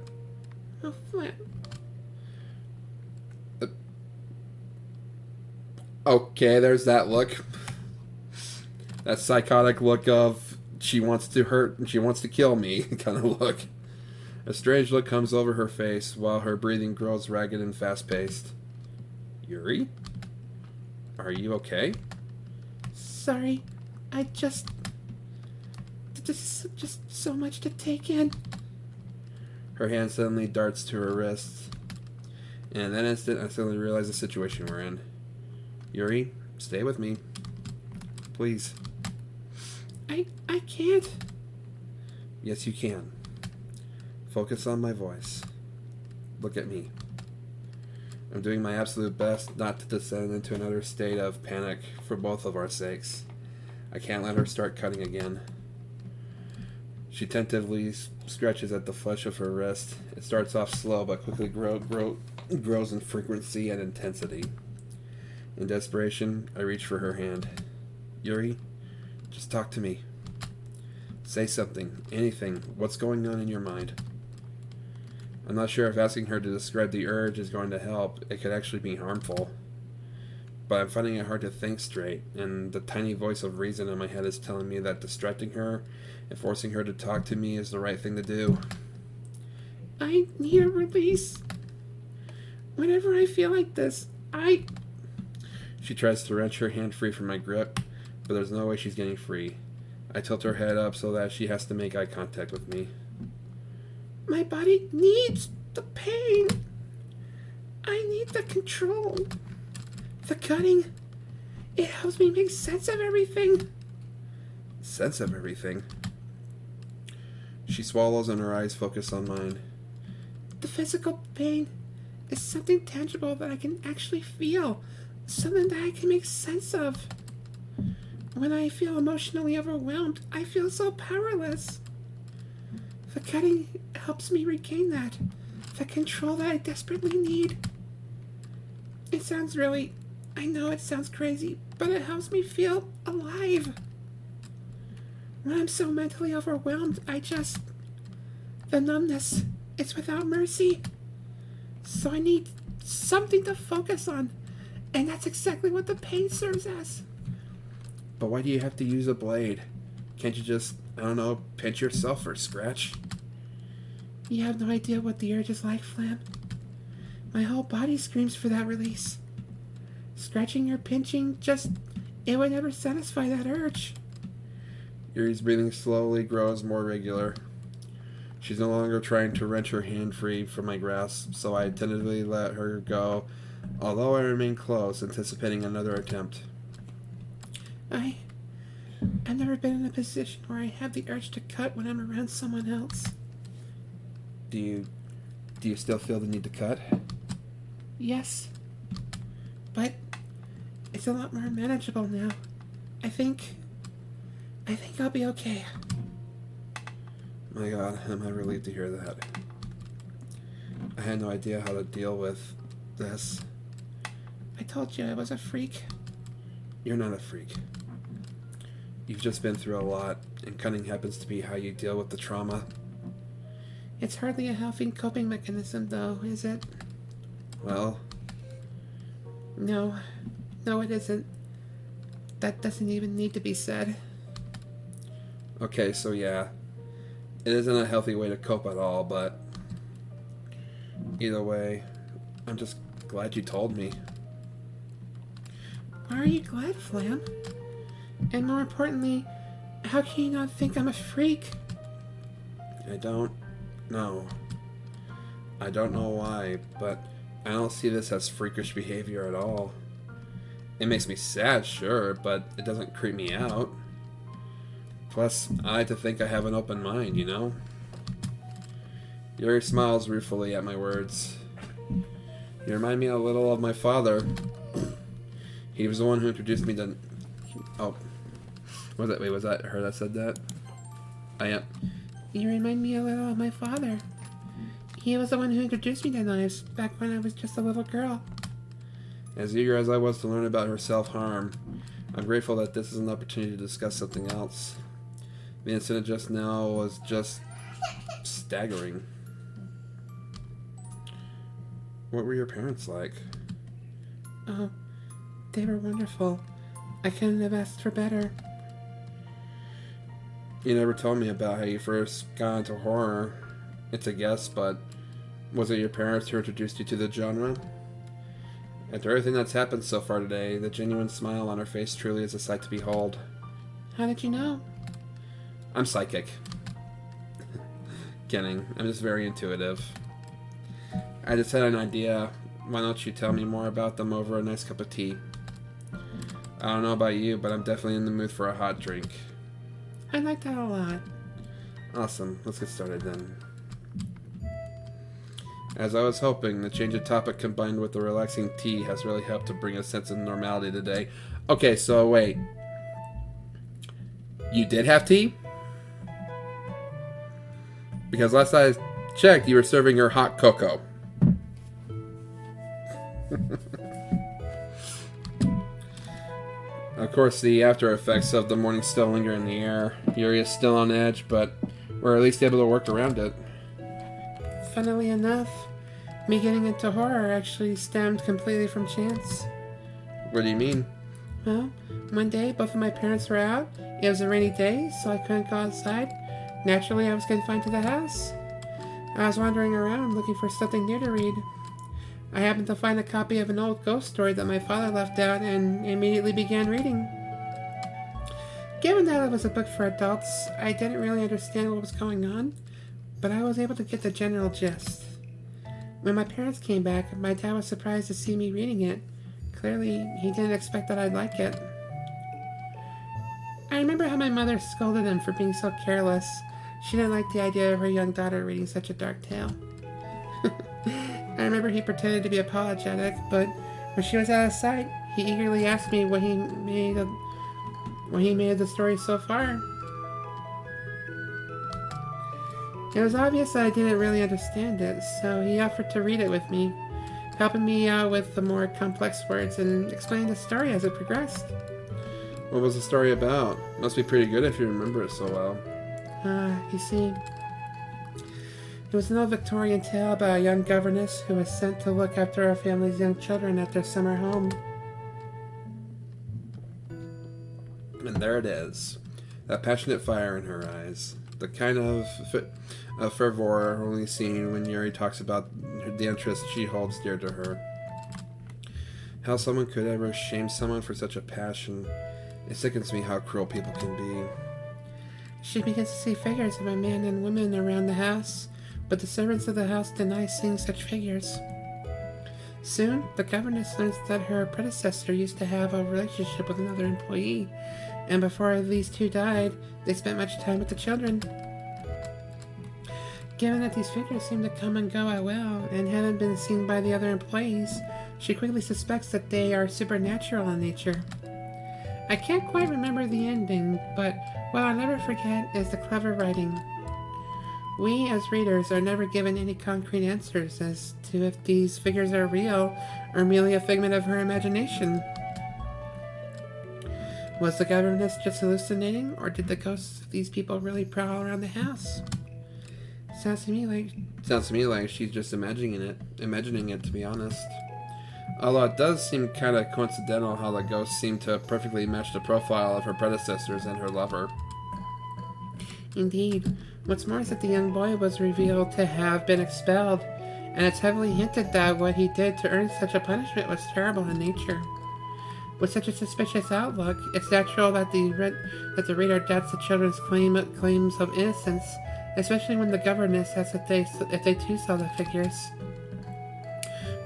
Oh, Flam. Okay, there's that look. That psychotic look of she wants to hurt and she wants to kill me kind of look. A strange look comes over her face while her breathing grows ragged and fast-paced. Yuri? Are you okay? Sorry, I just... This is just so much to take in. Her hand suddenly darts to her wrist. And in that instant, I suddenly realize the situation we're in. Yuri, stay with me. Please. I can't. Yes, you can. Focus on my voice. Look at me. I'm doing my absolute best not to descend into another state of panic for both of our sakes. I can't let her start cutting again. She tentatively scratches at the flesh of her wrist. It starts off slow but quickly grows in frequency and intensity. In desperation, I reach for her hand. Yuri, just talk to me. Say something, anything. What's going on in your mind? I'm not sure if asking her to describe the urge is going to help. It could actually be harmful. But I'm finding it hard to think straight, and the tiny voice of reason in my head is telling me that distracting her and forcing her to talk to me is the right thing to do. I need a release. Whenever I feel like this, She tries to wrench her hand free from my grip, but there's no way she's getting free. I tilt her head up so that she has to make eye contact with me. My body needs the pain. I need the control. The cutting. It helps me make sense of everything. Sense of everything? She swallows and her eyes focus on mine. The physical pain is something tangible that I can actually feel. Something that I can make sense of. When I feel emotionally overwhelmed, I feel so powerless. The cutting helps me regain that. The control that I desperately need. It sounds really... I know it sounds crazy, but it helps me feel alive. When I'm so mentally overwhelmed, the numbness, it's without mercy. So I need something to focus on. And that's exactly what the pain serves as. But why do you have to use a blade? Can't you just, I don't know, pinch yourself or scratch? You have no idea what the urge is like, Flam. My whole body screams for that release. Scratching or pinching, it would never satisfy that urge. Yuri's breathing slowly grows more regular. She's no longer trying to wrench her hand free from my grasp, so I tentatively let her go, although I remain close, anticipating another attempt. I've never been in a position where I have the urge to cut when I'm around someone else. Do you still feel the need to cut? Yes. But it's a lot more manageable now. I think I'll be okay. My God, am I relieved to hear that. I had no idea how to deal with this. I told you I was a freak. You're not a freak. You've just been through a lot, and cutting happens to be how you deal with the trauma. It's hardly a healthy coping mechanism, though, is it? Well... No, it isn't. That doesn't even need to be said. Okay, so yeah. It isn't a healthy way to cope at all, but either way, I'm just glad you told me. Why are you glad, Flam? And more importantly, how can you not think I'm a freak? I don't know. I don't know why, but I don't see this as freakish behavior at all. It makes me sad, sure, but it doesn't creep me out. Plus, I like to think I have an open mind, you know? Yuri smiles ruefully at my words. You remind me a little of my father. He was the one who introduced me to... Oh. Was that her that said that? I am. You remind me a little of my father. He was the one who introduced me to knives back when I was just a little girl. As eager as I was to learn about her self-harm, I'm grateful that this is an opportunity to discuss something else. The incident just now was just staggering. What were your parents like? Oh, they were wonderful. I couldn't have asked for better. You never told me about how you first got into horror. It's a guess, but was it your parents who introduced you to the genre? After everything that's happened so far today, the genuine smile on her face truly is a sight to behold. How did you know? I'm psychic. Kidding. I'm just very intuitive. I just had an idea. Why don't you tell me more about them over a nice cup of tea? I don't know about you, but I'm definitely in the mood for a hot drink. I like that a lot. Awesome. Let's get started then. As I was hoping, the change of topic combined with the relaxing tea has really helped to bring a sense of normality today. Okay, so wait. You did have tea? Because last I checked, you were serving her hot cocoa. Of course, the after effects of the morning still linger in the air. Yuri is still on edge, but we're at least able to work around it. Funnily enough, me getting into horror actually stemmed completely from chance. What do you mean? Well, one day both of my parents were out. It was a rainy day, so I couldn't go outside. Naturally, I was confined to the house. I was wandering around looking for something new to read. I happened to find a copy of an old ghost story that my father left out and immediately began reading. Given that it was a book for adults, I didn't really understand what was going on, but I was able to get the general gist. When my parents came back, my dad was surprised to see me reading it. Clearly, he didn't expect that I'd like it. I remember how my mother scolded him for being so careless. She didn't like the idea of her young daughter reading such a dark tale. I remember he pretended to be apologetic, but when she was out of sight, he eagerly asked me what he made of the story so far. It was obvious that I didn't really understand it, so he offered to read it with me, helping me out with the more complex words and explaining the story as it progressed. What was the story about? Must be pretty good if you remember it so well. You see, it was an old Victorian tale about a young governess who was sent to look after her family's young children at their summer home. And there it is. That passionate fire in her eyes. The kind of fervor only seen when Yuri talks about the interest she holds dear to her. How someone could ever shame someone for such a passion. It sickens me how cruel people can be. She begins to see figures of a man and woman around the house, but the servants of the house deny seeing such figures. Soon, the governess learns that her predecessor used to have a relationship with another employee, and before these two died, they spent much time with the children. Given that these figures seem to come and go at will, and haven't been seen by the other employees, she quickly suspects that they are supernatural in nature. I can't quite remember the ending, but what I'll never forget is the clever writing. We, as readers, are never given any concrete answers as to if these figures are real or merely a figment of her imagination. Was the governess just hallucinating, or did the ghosts of these people really prowl around the house? Sounds to me like she's just imagining it, to be honest. Although it does seem kind of coincidental how the ghosts seem to perfectly match the profile of her predecessors and her lover. Indeed. What's more is that the young boy was revealed to have been expelled, and it's heavily hinted that what he did to earn such a punishment was terrible in nature. With such a suspicious outlook, it's natural that the reader doubts the children's claims of innocence, especially when the governess asks if they too saw the figures.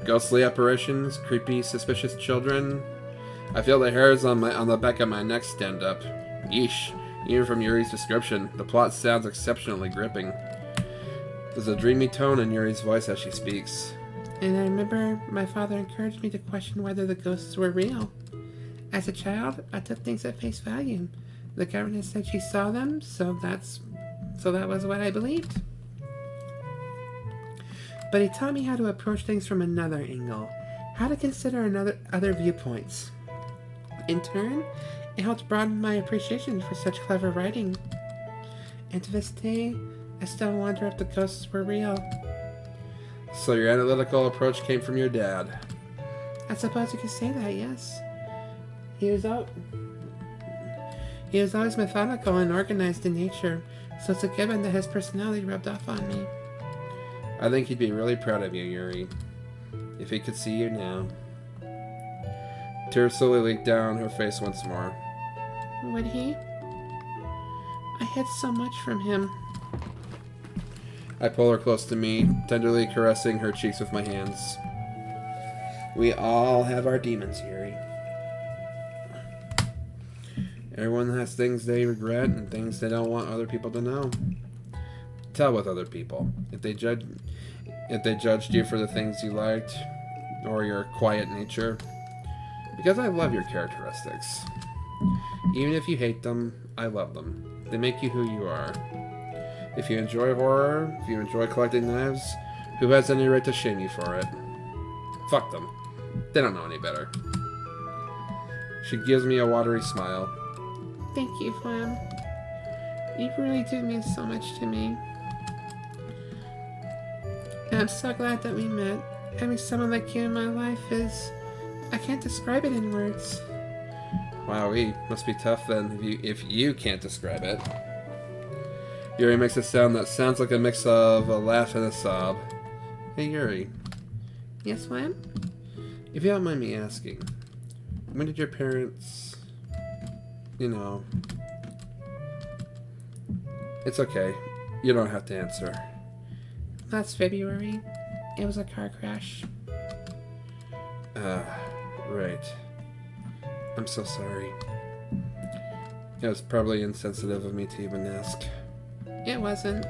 Ghostly apparitions, creepy, suspicious children. I feel the hairs on the back of my neck stand up. Yeesh. Even from Yuri's description, the plot sounds exceptionally gripping. There's a dreamy tone in Yuri's voice as she speaks. And I remember my father encouraged me to question whether the ghosts were real. As a child, I took things at face value. The governess said she saw them, so that was what I believed. But he taught me how to approach things from another angle, how to consider other viewpoints. In turn, it helped broaden my appreciation for such clever writing. And to this day, I still wonder if the ghosts were real. So your analytical approach came from your dad. I suppose you could say that, yes. He was always methodical and organized in nature, so it's a given that his personality rubbed off on me. I think he'd be really proud of you, Yuri. If he could see you now. Tears slowly leaked down her face once more. Would he? I hid so much from him. I pull her close to me, tenderly caressing her cheeks with my hands. We all have our demons, Yuri. Everyone has things they regret and things they don't want other people to know. Tell with other people. If they judged you for the things you liked, or your quiet nature, because I love your characteristics. Even if you hate them, I love them. They make you who you are. If you enjoy horror, if you enjoy collecting knives, who has any right to shame you for it? Fuck them. They don't know any better. She gives me a watery smile. Thank you, Flam. You really do mean so much to me. And I'm so glad that we met. Having someone like you in my life I can't describe it in words. Wowee, must be tough then if you can't describe it. Yuri makes a sound that sounds like a mix of a laugh and a sob. Hey Yuri. Yes, Flam? If you don't mind me asking, when did your parents... It's okay. You don't have to answer. Last February. It was a car crash. Right. I'm so sorry. It was probably insensitive of me to even ask. It wasn't.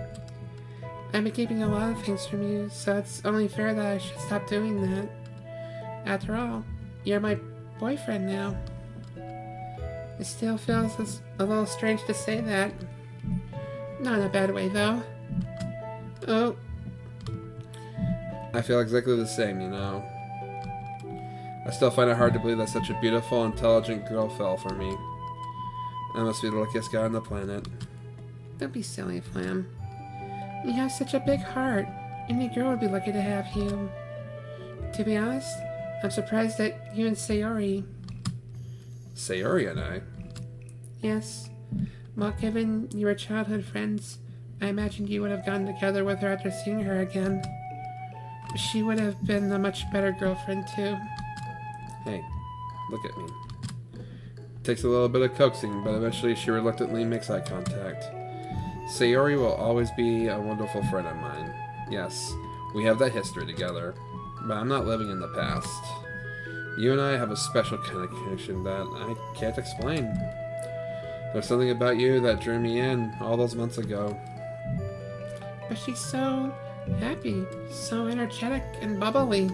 I've been keeping a lot of things from you, so it's only fair that I should stop doing that. After all, you're my boyfriend now. It still feels a little strange to say that. Not in a bad way, though. Oh. I feel exactly the same, I still find it hard to believe that such a beautiful, intelligent girl fell for me. I must be the luckiest guy on the planet. Don't be silly, Flam. You have such a big heart. Any girl would be lucky to have you. To be honest, I'm surprised that you and Sayori... Sayori and I? Yes. Well, given you were childhood friends, I imagined you would have gotten together with her after seeing her again. She would have been a much better girlfriend, too. Hey, look at me. Takes a little bit of coaxing, but eventually she reluctantly makes eye contact. Sayori will always be a wonderful friend of mine. Yes, we have that history together, but I'm not living in the past. You and I have a special kind of connection that I can't explain. There's something about you that drew me in all those months ago. But she's so happy, so energetic and bubbly.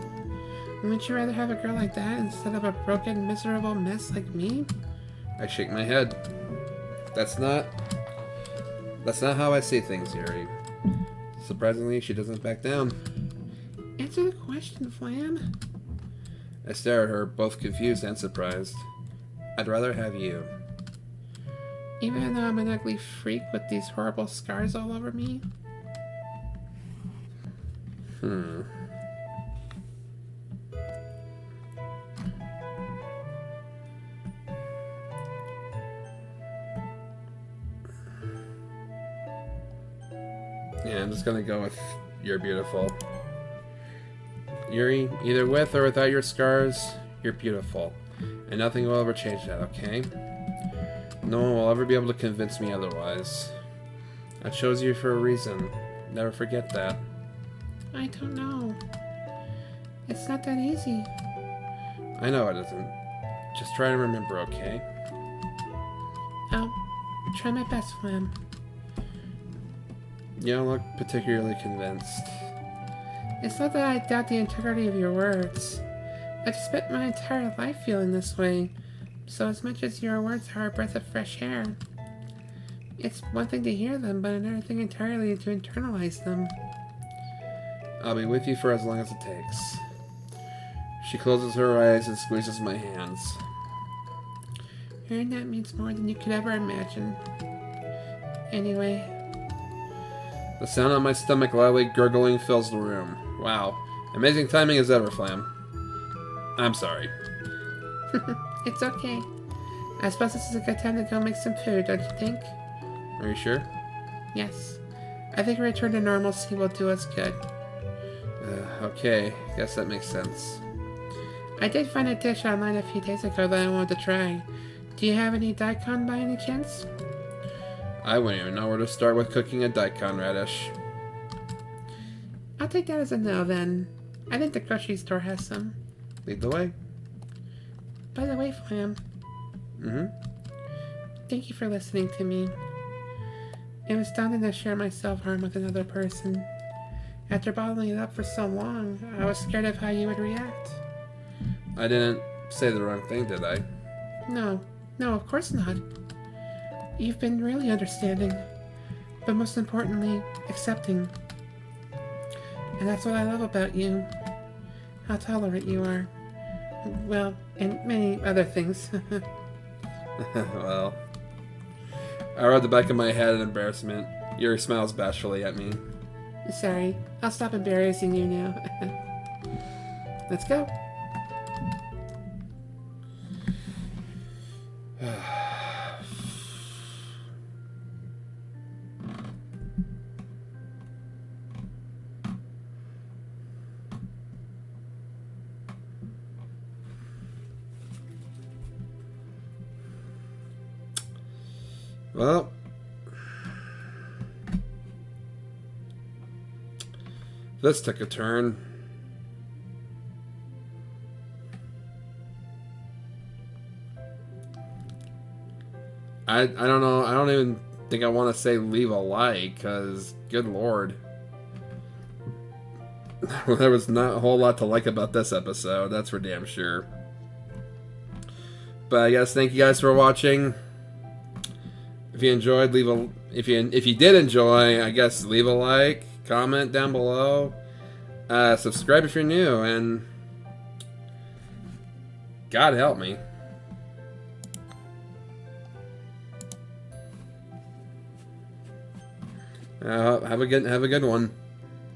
Wouldn't you rather have a girl like that instead of a broken, miserable mess like me? I shake my head. That's not how I see things, Yuri. Surprisingly, she doesn't back down. Answer the question, Flam. I stare at her, both confused and surprised. I'd rather have you. Even though I'm an ugly freak with these horrible scars all over me? Yeah, I'm just gonna go with you're beautiful. Yuri, either with or without your scars, you're beautiful. And nothing will ever change that, okay? No one will ever be able to convince me otherwise. I chose you for a reason. Never forget that. I don't know. It's not that easy. I know it isn't. Just try to remember, okay? I'll try my best, Flam. You don't look particularly convinced. It's not that I doubt the integrity of your words. I've spent my entire life feeling this way, so as much as your words are a breath of fresh air, it's one thing to hear them, but another thing entirely to internalize them. I'll be with you for as long as it takes. She closes her eyes and squeezes my hands. Hearing that means more than you could ever imagine. Anyway. The sound of my stomach loudly gurgling fills the room. Wow. Amazing timing as ever, Flam. I'm sorry. It's okay. I suppose this is a good time to go make some food, don't you think? Are you sure? Yes. I think a return to normalcy will do us good. Okay. Guess that makes sense. I did find a dish online a few days ago that I wanted to try. Do you have any daikon by any chance? I wouldn't even know where to start with cooking a daikon radish. I'll take that as a no, then. I think the grocery store has some. Lead the way. By the way, Flam. Thank you for listening to me. It was daunting to share my self-harm with another person. After bottling it up for so long, I was scared of how you would react. I didn't say the wrong thing, did I? No, of course not. You've been really understanding, but most importantly, accepting. And that's what I love about you. How tolerant you are. Well, and many other things. Well, I rubbed the back of my head in embarrassment. Yuri smiles bashfully at me. Sorry, I'll stop embarrassing you now. Let's go. Well, this took a turn. I don't know. I don't even think I want to say leave a like, because good lord. There was not a whole lot to like about this episode, that's for damn sure. But I guess thank you guys for watching. If you enjoyed, leave a if you did enjoy, I guess leave a like, comment down below, subscribe if you're new, and God help me. Have a good one.